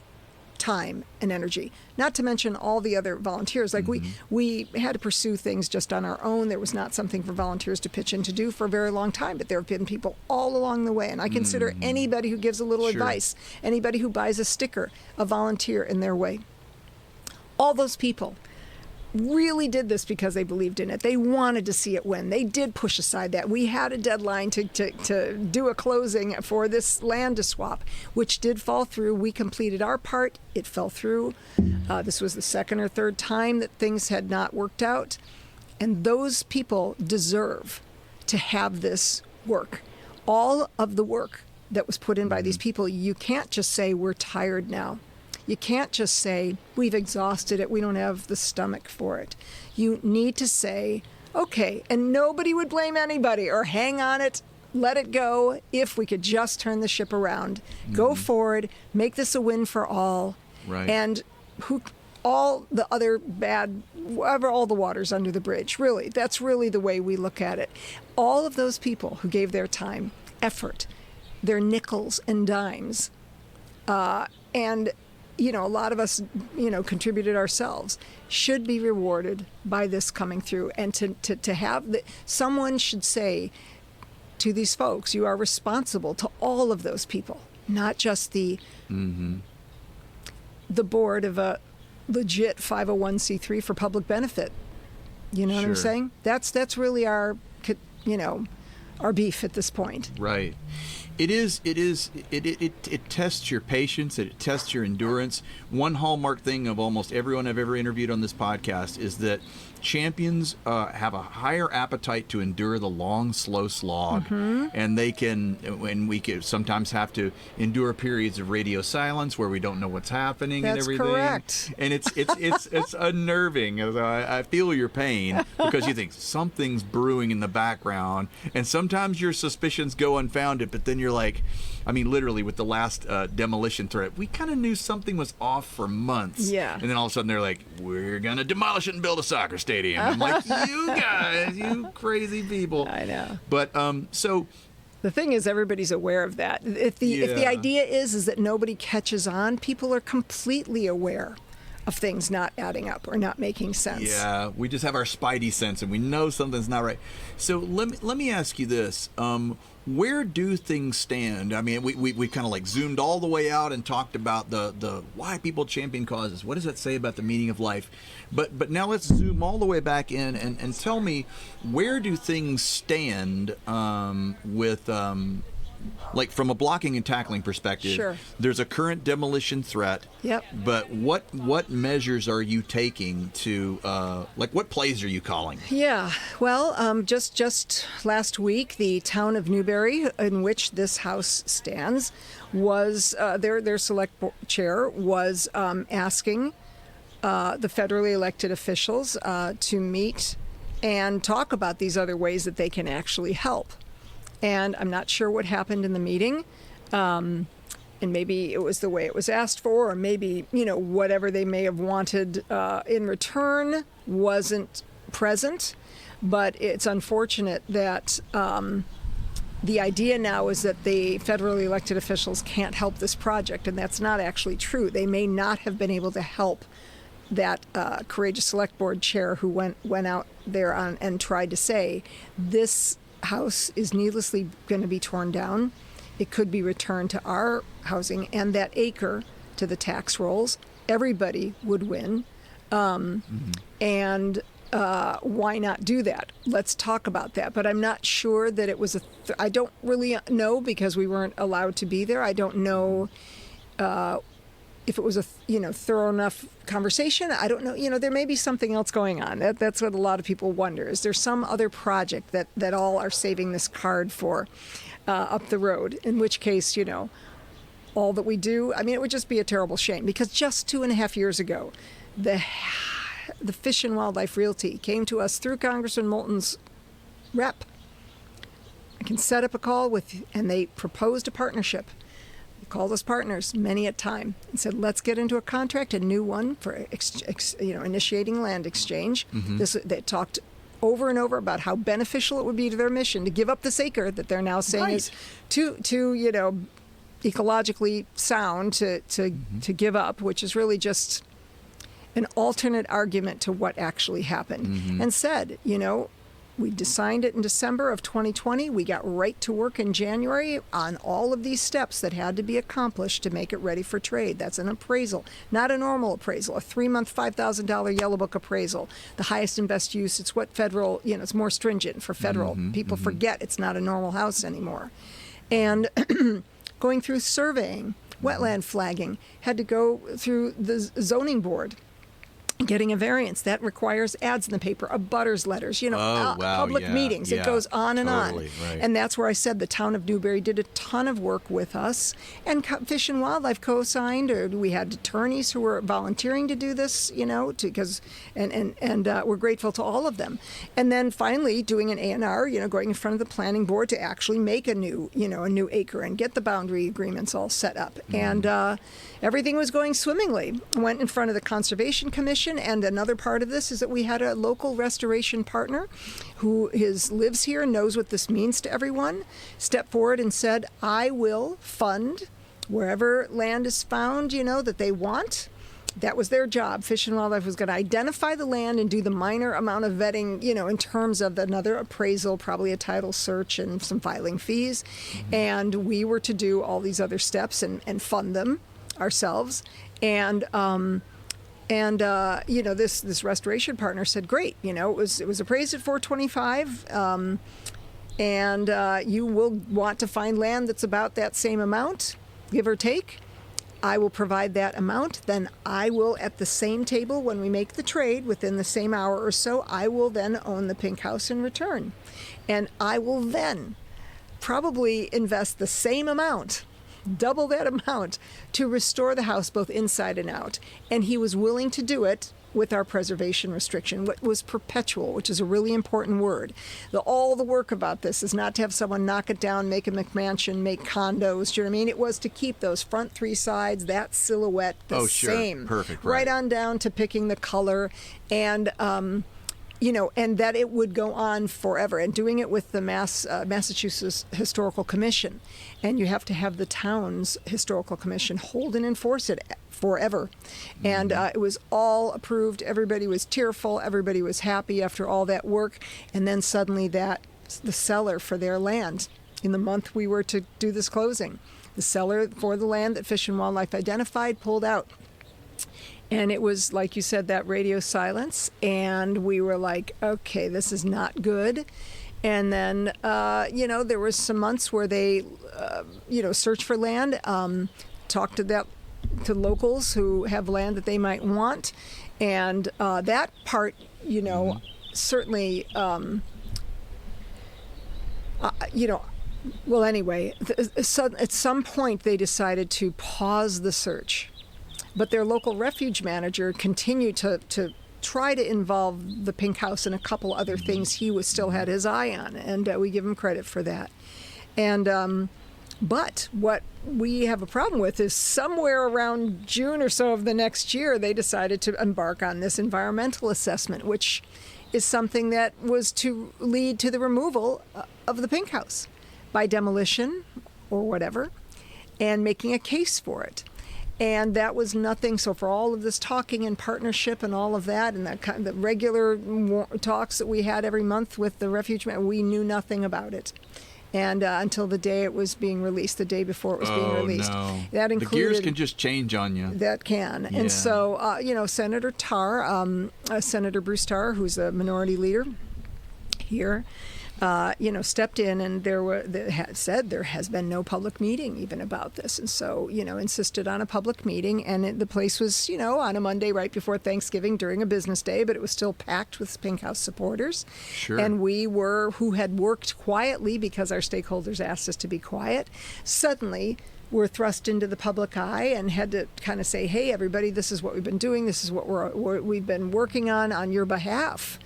time and energy. Not to mention all the other volunteers. Like we had to pursue things just on our own. There was not something for volunteers to pitch in to do for a very long time. But there have been people all along the way, and I consider anybody who gives a little advice, anybody who buys a sticker, a volunteer in their way. All those people really did this because they believed in it. They wanted to see it win. They did push aside that. We had a deadline to do a closing for this land to swap, which did fall through. We completed our part. It fell through. This was the second or third time that things had not worked out. And those people deserve to have this work. All of the work that was put in by these people, you can't just say, we're tired now. You can't just say, we've exhausted it, we don't have the stomach for it. You need to say, okay, and nobody would blame anybody or hang on it, let it go, if we could just turn the ship around. Go forward, make this a win for all. Right. And all the other bad, whatever, all the water's under the bridge, really. That's really the way we look at it. All of those people who gave their time, effort, their nickels and dimes, and a lot of us, contributed ourselves, should be rewarded by this coming through. And to have someone should say to these folks, you are responsible to all of those people, not just the board of a legit 501c3 for public benefit. You know what I'm saying? That's really our beef at this point. Right. It tests your patience. It tests your endurance. One hallmark thing of almost everyone I've ever interviewed on this podcast is that champions have a higher appetite to endure the long, slow slog, and we can sometimes have to endure periods of radio silence where we don't know what's happening and everything. That's correct. And it's unnerving. I feel your pain because you think something's brewing in the background, and sometimes your suspicions go unfounded, but then you're like, literally with the last demolition threat, we kind of knew something was off for months. Yeah. And then all of a sudden they're like, we're going to demolish it and build a soccer stadium. I'm like, you guys, you crazy people. I know. But so the thing is, everybody's aware of that. If the idea is that nobody catches on, people are completely aware of things not adding up or not making sense. Yeah, we just have our spidey sense and we know something's not right. So let me ask you this. Where do things stand? We kind of like zoomed all the way out and talked about the why people champion causes. What does that say about the meaning of life? But now let's zoom all the way back in and tell me, where do things stand with like from a blocking and tackling perspective? Sure. There's a current demolition threat. Yep. But what measures are you taking to what plays are you calling? Yeah. Well, just last week, the town of Newberry, in which this house stands, was their select chair was asking the federally elected officials to meet and talk about these other ways that they can actually help. And I'm not sure what happened in the meeting. And maybe it was the way it was asked for, or maybe, whatever they may have wanted in return wasn't present. But it's unfortunate that the idea now is that the federally elected officials can't help this project, and that's not actually true. They may not have been able to help that courageous select board chair who went out there and tried to say, this house is needlessly going to be torn down. It could be returned to our housing, and that acre to the tax rolls. Everybody would win. And why not do that? Let's talk about that. But I'm not sure that it was I don't really know because we weren't allowed to be there. I don't know if it was a thorough enough conversation. I don't know. There may be something else going on. That's what a lot of people wonder. Is there some other project that all are saving this card for up the road? In which case, all that we do, it would just be a terrible shame. Because just 2.5 years ago, the Fish and Wildlife Realty came to us through Congressman Moulton's rep. I can set up a call and they proposed a partnership. They called us partners many a time and said, let's get into a contract, a new one for initiating land exchange. They talked over and over about how beneficial it would be to their mission to give up this acre that they're now saying is too ecologically sound to give up, which is really just an alternate argument to what actually happened, and said, we signed it in December of 2020. We got right to work in January on all of these steps that had to be accomplished to make it ready for trade. That's an appraisal, not a normal appraisal, a 3-month, $5,000 Yellow Book appraisal, the highest and best use. It's what federal, it's more stringent for federal. People forget it's not a normal house anymore. And going through surveying, wetland flagging, had to go through the zoning board. Getting a variance, that requires ads in the paper, abutters letters, public meetings. It goes on and on. Right. And that's where I said the town of Newberry did a ton of work with us. And Fish and Wildlife co-signed, or we had attorneys who were volunteering to do this, because we're grateful to all of them. And then finally doing an A&R, going in front of the planning board to actually make a new acre and get the boundary agreements all set up. And everything was going swimmingly. Went in front of the Conservation Commission. And another part of this is that we had a local restoration partner who lives here and knows what this means to everyone, stepped forward and said, I will fund wherever land is found, that they want. That was their job. Fish and Wildlife was going to identify the land and do the minor amount of vetting, in terms of another appraisal, probably a title search and some filing fees. And we were to do all these other steps and fund them ourselves. And this restoration partner said, great, it was appraised at $425, and you will want to find land that's about that same amount, give or take. I will provide that amount. Then I will, at the same table, when we make the trade, within the same hour or so, I will then own the pink house in return. And I will then probably invest the same amount, double that amount, to restore the house both inside and out. And he was willing to do it with our preservation restriction, what was perpetual, which is a really important word. All the work about this is not to have someone knock it down, make a McMansion, make condos. Do you know what I mean? It was to keep those front 3 sides, that silhouette, the same. Perfect. Right on down to picking the color, and and that it would go on forever, and doing it with the Massachusetts Historical Commission. And you have to have the town's Historical Commission hold and enforce it forever. And it was all approved. Everybody was tearful. Everybody was happy after all that work. And then suddenly the seller for their land, in the month we were to do this closing, the seller for the land that Fish and Wildlife identified pulled out. And it was, like you said, that radio silence. And we were like, okay, this is not good. And then, there was some months where they, searched for land, talked to locals who have land that they might want. And that part, certainly, well, anyway, at some point they decided to pause the search. But their local refuge manager continued to try to involve the pink house in a couple other things he still had his eye on, and we give him credit for that. And but what we have a problem with is somewhere around June or so of the next year, they decided to embark on this environmental assessment, which is something that was to lead to the removal of the pink house by demolition or whatever, and making a case for it. And that was nothing. So for all of this talking and partnership and all of that, and the regular talks that we had every month with the refuge man, we knew nothing about it. and until the day it was being released, the day before it was being released. No. That included, the gears can just change on you. That can. Yeah. And so, Senator Tarr, Senator Bruce Tarr, who's a minority leader here, stepped in, and said there has been no public meeting even about this, and so insisted on a public meeting, and the place was on a Monday right before Thanksgiving during a business day, but it was still packed with Pink House supporters. Sure. And who had worked quietly because our stakeholders asked us to be quiet, suddenly were thrust into the public eye and had to kind of say, hey, everybody, this is what we've been doing, this is what we've been working on your behalf.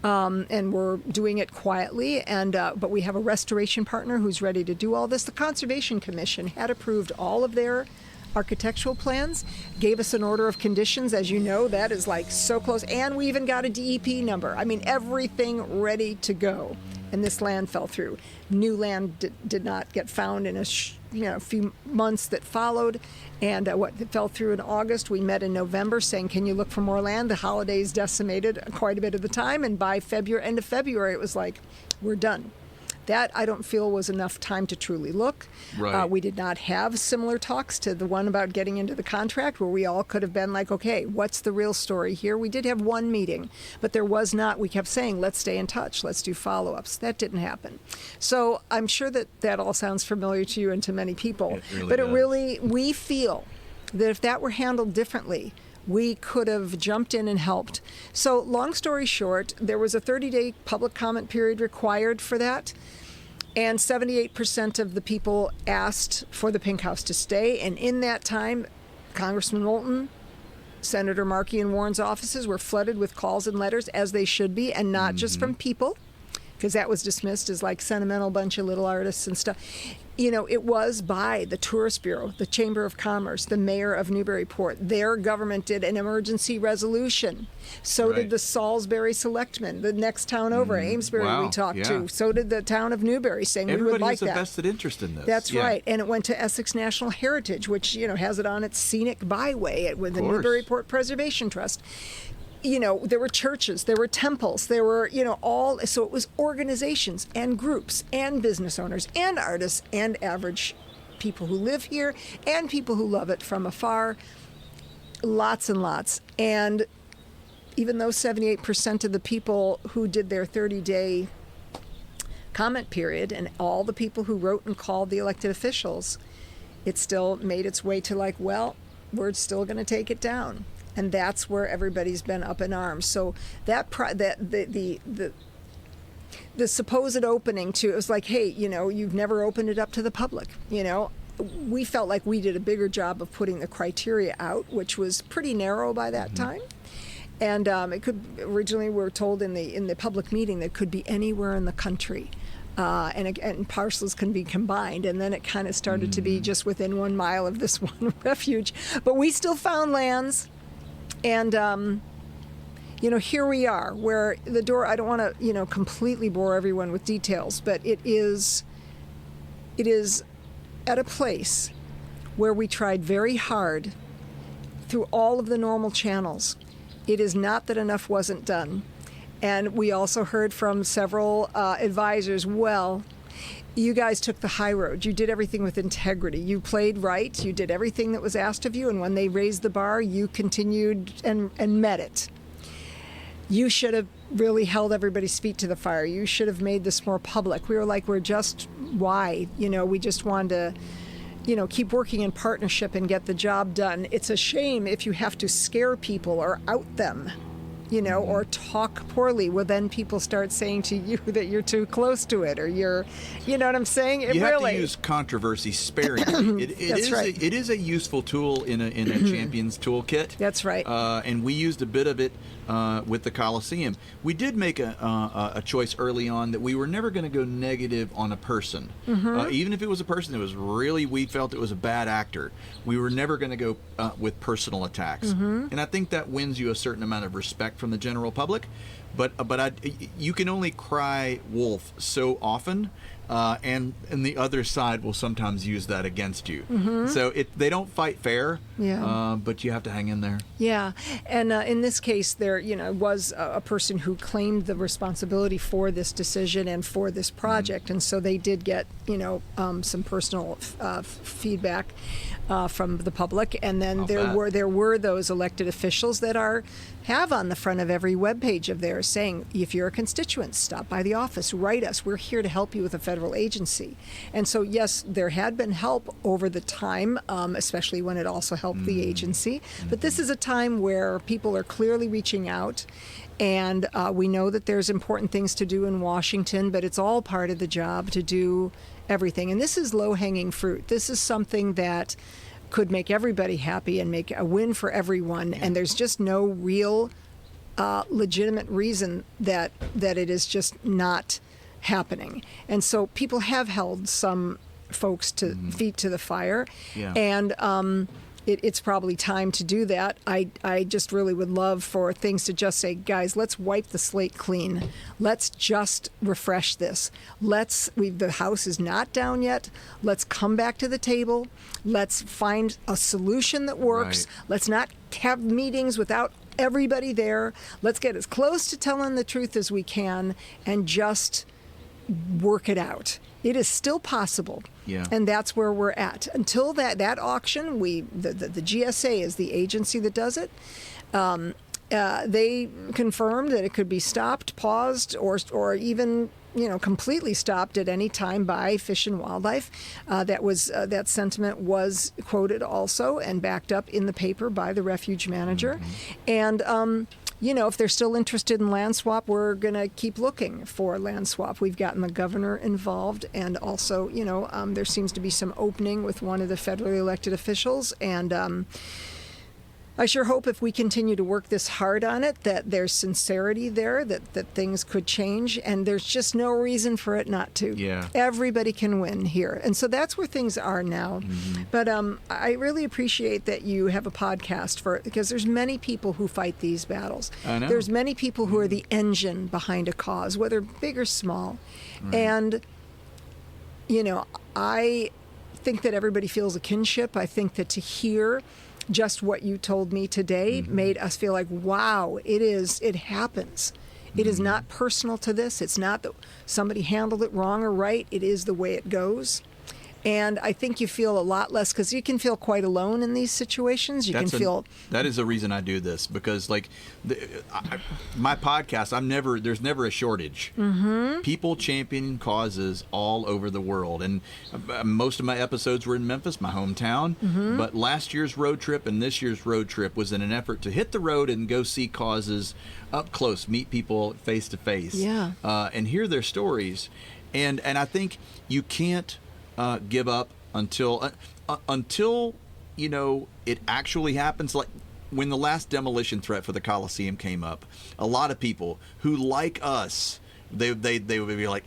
And we're doing it quietly, but we have a restoration partner who's ready to do all this. The Conservation Commission had approved all of their architectural plans, gave us an order of conditions. As you know, that is like so close. And we even got a DEP number. I mean, everything ready to go. And this land fell through. New land did not get found in a few months that followed. And what fell through in August, we met in November saying, can you look for more land? The holidays decimated quite a bit of the time. And by end of February, it was like, we're done. That, I don't feel, was enough time to truly look. Right. We did not have similar talks to the one about getting into the contract where we all could have been like, okay, what's the real story here? We did have one meeting, but there was not. We kept saying, let's stay in touch. Let's do follow-ups. That didn't happen. So I'm sure that all sounds familiar to you and to many people. We feel that if that were handled differently, we could have jumped in and helped. So long story short, there was a 30-day public comment period required for that. And 78% of the people asked for the Pink House to stay. And in that time, Congressman Moulton, Senator Markey, and Warren's offices were flooded with calls and letters, as they should be, and not just from people, because that was dismissed as like sentimental bunch of little artists and stuff. It was by the Tourist Bureau, the Chamber of Commerce, the mayor of Newburyport. Their government did an emergency resolution. So did the Salisbury Selectmen, the next town over, Amesbury, we talked to. So did the town of Newbury, saying we would like that. Everybody has a vested interest in this. That's right. And it went to Essex National Heritage, which has it on its scenic byway with the Newburyport Preservation Trust. There were churches, there were temples, there were, so it was organizations and groups and business owners and artists and average people who live here and people who love it from afar. Lots and lots. And even though 78% of the people who did their 30-day comment period and all the people who wrote and called the elected officials, it still made its way to we're still going to take it down. And that's where everybody's been up in arms. So the supposed opening it was like, hey, you've never opened it up to the public. We felt like we did a bigger job of putting the criteria out, which was pretty narrow by that time. And it could originally, we were told in the public meeting that it could be anywhere in the country. And parcels can be combined, and then it kind of started to be just within 1 mile of this one refuge. But we still found lands. And, here we are, where the door, I don't want to, completely bore everyone with details, but it is at a place where we tried very hard through all of the normal channels. It is not that enough wasn't done. And we also heard from several advisors, you guys took the high road. You did everything with integrity. You played right. You did everything that was asked of you. And when they raised the bar, you continued and met it. You should have really held everybody's feet to the fire. You should have made this more public. We were like, we just wanted to, keep working in partnership and get the job done. It's a shame if you have to scare people or out them. Or talk poorly, well, then people start saying to you that you're too close to it, or you know what I'm saying? You have to use controversy sparingly. It is a useful tool in a champion's toolkit. That's right. And we used a bit of it with the Coliseum. We did make a choice early on that we were never going to go negative on a person. Even if it was a person that was really, we felt it was a bad actor, we were never going to go with personal attacks. And I think that wins you a certain amount of respect from the general public. But you can only cry wolf so often and the other side will sometimes use that against you. Mm-hmm. So they don't fight fair, Yeah. but you have to hang in there. Yeah, and in this case, there was a person who claimed the responsibility for this decision and for this project, and so they did get some personal feedback from the public, and then there were those elected officials that have on the front of every webpage of theirs saying, if you're a constituent, stop by the office, write us. We're here to help you with a federal agency. And so, yes, there had been help over the time, especially when it also helped the agency. But this is a time where people are clearly reaching out. And we know that there's important things to do in Washington, but it's all part of the job to do everything. And this is low-hanging fruit. This is something that could make everybody happy and make a win for everyone. And there's just no real legitimate reason that it is just not happening. And so people have held some folks to feet to the fire. Yeah. And it's probably time to do that. I just really would love for things to just say, guys, let's wipe the slate clean. Let's just refresh this. The house is not down yet. Let's come back to the table. Let's find a solution that works. Right. Let's not have meetings without everybody there. Let's get as close to telling the truth as we can and just work it out. It is still possible. Yeah. And that's where we're at. Until that auction, the GSA is the agency that does it. They confirmed that it could be stopped, paused, or even completely stopped at any time by Fish and Wildlife. That sentiment was quoted also and backed up in the paper by the refuge manager. And if they're still interested in land swap, we're going to keep looking for land swap. We've gotten the governor involved, and also, there seems to be some opening with one of the federally elected officials. And I sure hope if we continue to work this hard on it, that there's sincerity there, that things could change, and there's just no reason for it not to. Yeah. Everybody can win here. And so that's where things are now. But I really appreciate that you have a podcast because there's many people who fight these battles. I know. There's many people who are the engine behind a cause, whether big or small. Right. And, I think that everybody feels a kinship. I think that to hear just what you told me today made us feel like, wow, it happens. It is not personal to this. It's not that somebody handled it wrong or right. It is the way it goes. And I think you feel a lot less, because you can feel quite alone in these situations. That is the reason I do this, because my podcast, there's never a shortage. People champion causes all over the world. And most of my episodes were in Memphis, my hometown. But last year's road trip and this year's road trip was in an effort to hit the road and go see causes up close, meet people face to face, and hear their stories. And I think you can't give up until it actually happens. Like when the last demolition threat for the Coliseum came up, a lot of people who, like us, they would be like,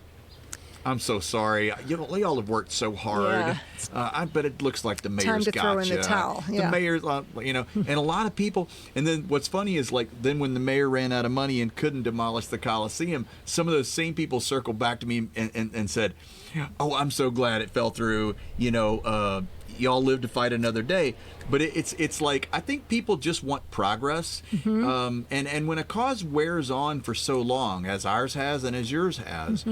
I'm so sorry. Y'all have worked so hard. But it looks like the mayor's time to got throw in the towel. The mayor's, and a lot of people. And then what's funny is, then when the mayor ran out of money and couldn't demolish the Coliseum, some of those same people circled back to me and said, "Oh, I'm so glad it fell through. Y'all live to fight another day." But it's like, I think people just want progress. And when a cause wears on for so long, as ours has and as yours has,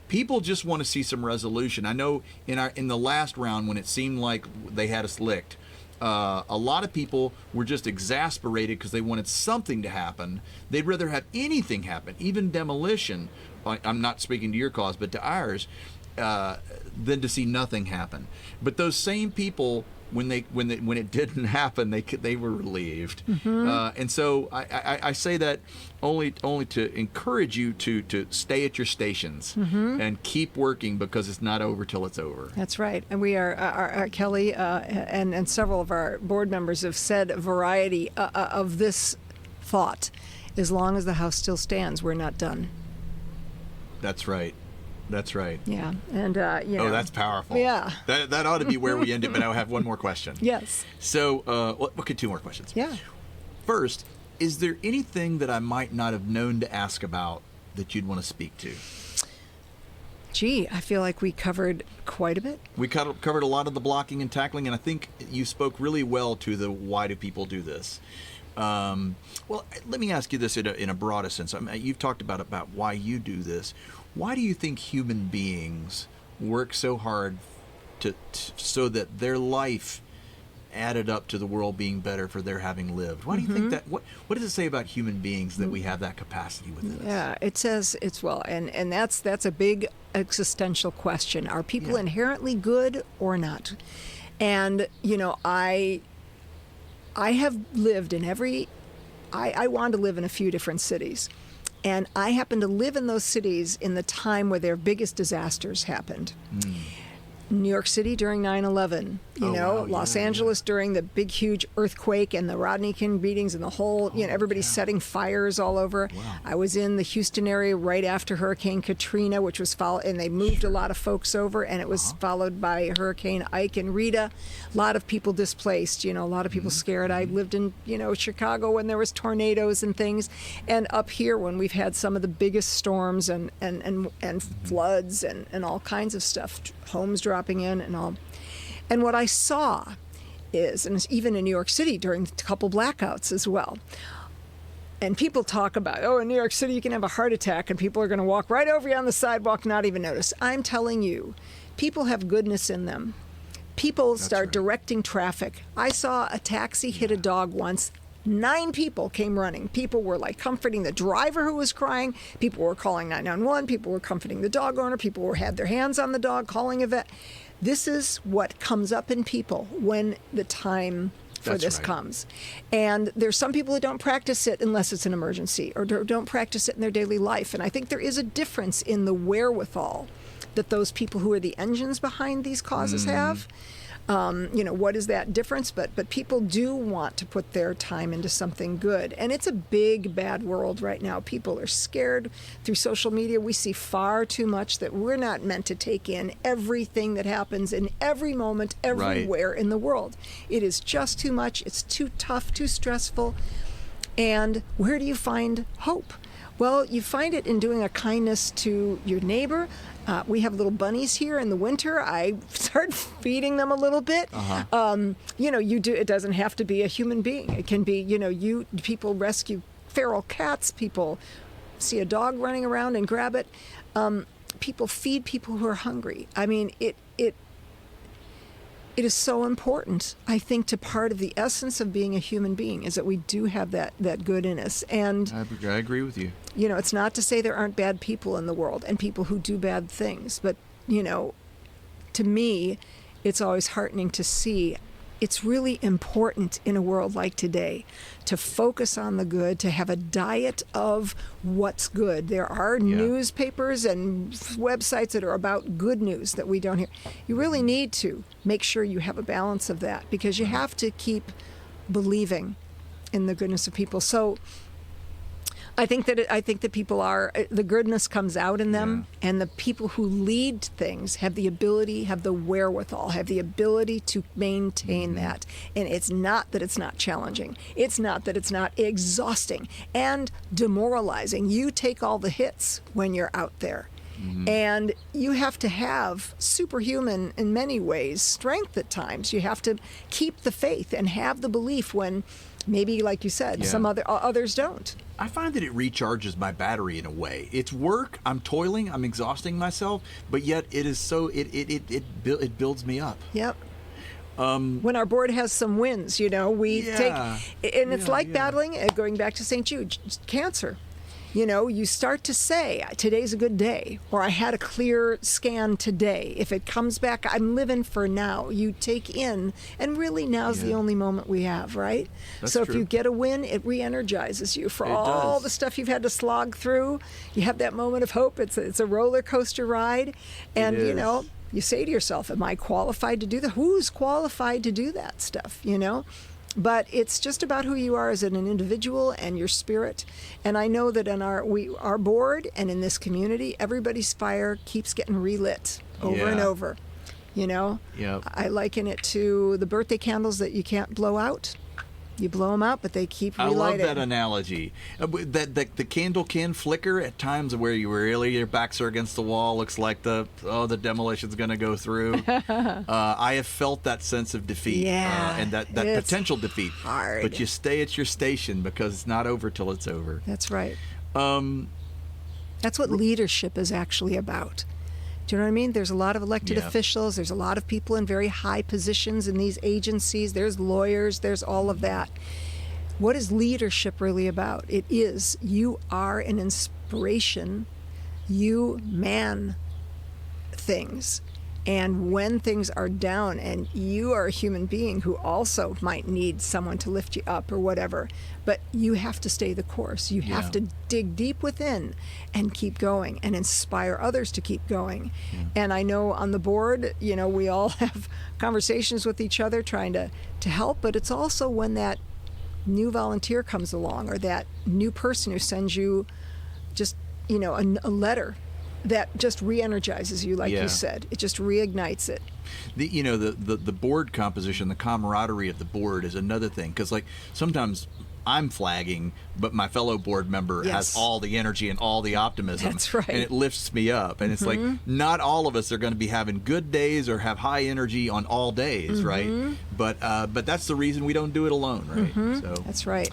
people just want to see some resolution. I know in the last round, when it seemed like they had us licked, a lot of people were just exasperated because they wanted something to happen. They'd rather have anything happen, even demolition. I'm not speaking to your cause, but to ours, than to see nothing happen. But those same people, when it didn't happen, they were relieved. And so I say that only to encourage you to stay at your stations and keep working, because it's not over till it's over. That's right. And we are, our Kelly and several of our board members have said a variety of this thought. As long as the house still stands, we're not done. That's right. That's right. Yeah, and Oh, that's powerful. Yeah. That ought to be where we end it. But I have one more question. Yes. So, okay, two more questions. Yeah. First, is there anything that I might not have known to ask about that you'd want to speak to? Gee, I feel like we covered quite a bit. We covered a lot of the blocking and tackling, and I think you spoke really well to the why do people do this. Well, let me ask you this in a broader sense. I mean, you've talked about why you do this. Why do you think human beings work so hard so that their life added up to the world being better for their having lived? Why do you think that? What does it say about human beings that we have that capacity within us? Yeah, it says and that's a big existential question. Are people inherently good or not? And I have lived in I wanted to live in a few different cities. And I happened to live in those cities in the time where their biggest disasters happened. New York City during 9/11, Los Angeles during the big, huge earthquake and the Rodney King beatings and the whole, everybody's setting fires all over. Wow. I was in the Houston area right after Hurricane Katrina, which was followed, and they moved a lot of folks over, and it was followed by Hurricane Ike and Rita. A lot of people displaced, a lot of people scared. I lived in, Chicago when there was tornadoes and things, and up here when we've had some of the biggest storms and floods and all kinds of stuff, homes dropping in and all. And what I saw is, and even in New York City during a couple blackouts as well, and people talk about, in New York City you can have a heart attack and people are going to walk right over you on the sidewalk, not even notice. I'm telling you, people have goodness in them. People start directing traffic. I saw a taxi hit a dog once. 9 people came running. People were comforting the driver who was crying. People were calling 911. People were comforting the dog owner. People had their hands on the dog, calling a vet. This is what comes up in people when the time for this comes. And there's some people who don't practice it unless it's an emergency or don't practice it in their daily life. And I think there is a difference in the wherewithal that those people who are the engines behind these causes have. What is that difference? But people do want to put their time into something good. And it's a big, bad world right now. People are scared. Through social media, we see far too much that we're not meant to take in everything that happens in every moment, everywhere in the world. It is just too much. It's too tough, too stressful. And where do you find hope? Well, you find it in doing a kindness to your neighbor. We have little bunnies here in the winter. I start feeding them a little bit. It doesn't have to be a human being. It can be, people rescue feral cats. People see a dog running around and grab it. People feed people who are hungry. I mean, it is so important, I think, to part of the essence of being a human being is that we do have that good in us. And I agree with you. It's not to say there aren't bad people in the world and people who do bad things. But, to me, it's always heartening to see it's really important in a world like today to focus on the good, to have a diet of what's good. There are newspapers and websites that are about good news that we don't hear. You really need to make sure you have a balance of that because you have to keep believing in the goodness of people. So I think that people the goodness comes out in them, and the people who lead things have the ability, have the wherewithal, have the ability to maintain that. And it's not that it's not challenging. It's not that it's not exhausting and demoralizing. You take all the hits when you're out there. And you have to have superhuman, in many ways, strength at times. You have to keep the faith and have the belief when maybe, like you said, some others don't. I find that it recharges my battery in a way. It's work. I'm toiling. I'm exhausting myself, but yet it is so. It builds me up. Yep. When our board has some wins, we take, and it's like battling. Going back to St. Jude, cancer. You start to say, today's a good day, or I had a clear scan today. If it comes back, I'm living for now. You take in, and really now's the only moment we have, right? That's so true. If you get a win, it re-energizes you for all the stuff you've had to slog through. You have that moment of hope. It's a roller coaster ride. And, you say to yourself, am I qualified to do that? Who's qualified to do that stuff, But it's just about who you are as an individual and your spirit. And I know that in our board and in this community, everybody's fire keeps getting relit over and over. Yep. I liken it to the birthday candles that you can't blow out. You blow them out, but they keep I relighting. love that analogy. That the candle can flicker at times where your backs are against the wall. Looks like the demolition's going to go through. I have felt that sense of defeat, and that potential defeat. Hard. But you stay at your station because it's not over till it's over. That's right. That's what leadership is actually about. Do you know what I mean? There's a lot of elected officials. There's a lot of people in very high positions in these agencies. There's lawyers. There's all of that. What is leadership really about? It is you are an inspiration. You man things. And when things are down and you are a human being who also might need someone to lift you up or whatever, but you have to stay the course. You have to dig deep within and keep going and inspire others to keep going. And I know on the board, we all have conversations with each other trying to help, but it's also when that new volunteer comes along or that new person who sends you just, a letter that just re-energizes you, like you said. It just reignites it. The board composition, the camaraderie of the board is another thing. Because sometimes I'm flagging, but my fellow board member has all the energy and all the optimism. That's right. And it lifts me up. And it's like, not all of us are going to be having good days or have high energy on all days, right? But that's the reason we don't do it alone, right? So that's right.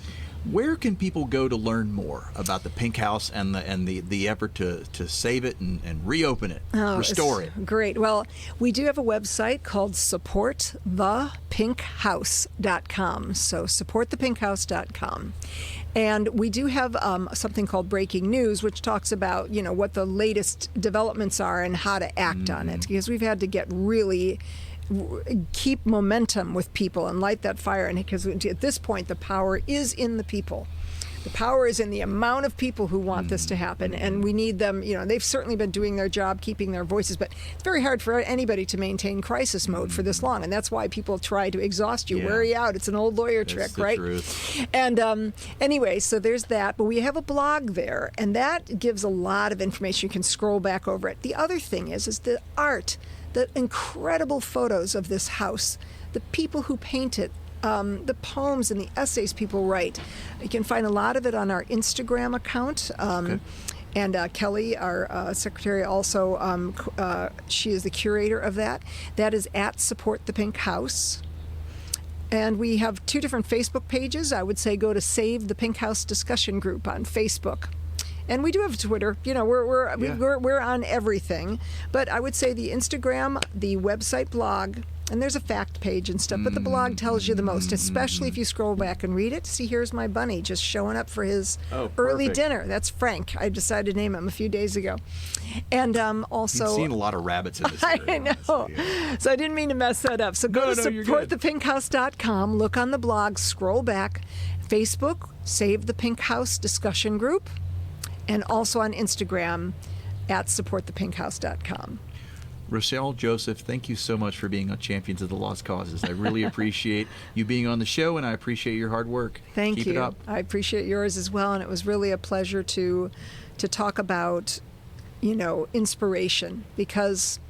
Where can people go to learn more about the Pink House and the effort to save it and reopen it, restore it? Great. Well, we do have a website called supportthepinkhouse.com. So supportthepinkhouse.com. And we do have something called Breaking News, which talks about, what the latest developments are and how to act on it. Because we've had to keep momentum with people and light that fire. And because at this point, the power is in the people. The power is in the amount of people who want this to happen, and we need them. They've certainly been doing their job, keeping their voices, but it's very hard for anybody to maintain crisis mode for this long, and that's why people try to exhaust you, wear you out. It's an old lawyer trick, right? Truth. And anyway, so there's that, but we have a blog there, and that gives a lot of information. You can scroll back over it. The other thing is the art, the incredible photos of this house, the people who paint it, the poems and the essays people write. You can find a lot of it on our Instagram account. And Kelly, our secretary, also, she is the curator of that. That is at Support the Pink House. And we have 2 different Facebook pages. I would say go to Save the Pink House discussion group on Facebook. And we do have Twitter. We're on everything. But I would say the Instagram, the website, blog, and there's a fact page and stuff, but the blog tells you the most, especially if you scroll back and read it. See, here's my bunny just showing up for his early dinner. That's Frank. I decided to name him a few days ago. And also... You've seen a lot of rabbits in this area. I know. So I didn't mean to mess that up. So go to supportthepinkhouse.com, look on the blog, scroll back. Facebook, Save the Pink House discussion group, and also on Instagram at supportthepinkhouse.com. Rochelle Joseph, thank you so much for being on Champions of the Lost Causes. I really appreciate you being on the show, and I appreciate your hard work. Keep it up. I appreciate yours as well, and it was really a pleasure to talk about, inspiration, because,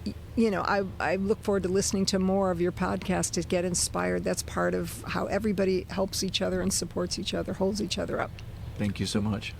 I look forward to listening to more of your podcast to get inspired. That's part of how everybody helps each other and supports each other, holds each other up. Thank you so much.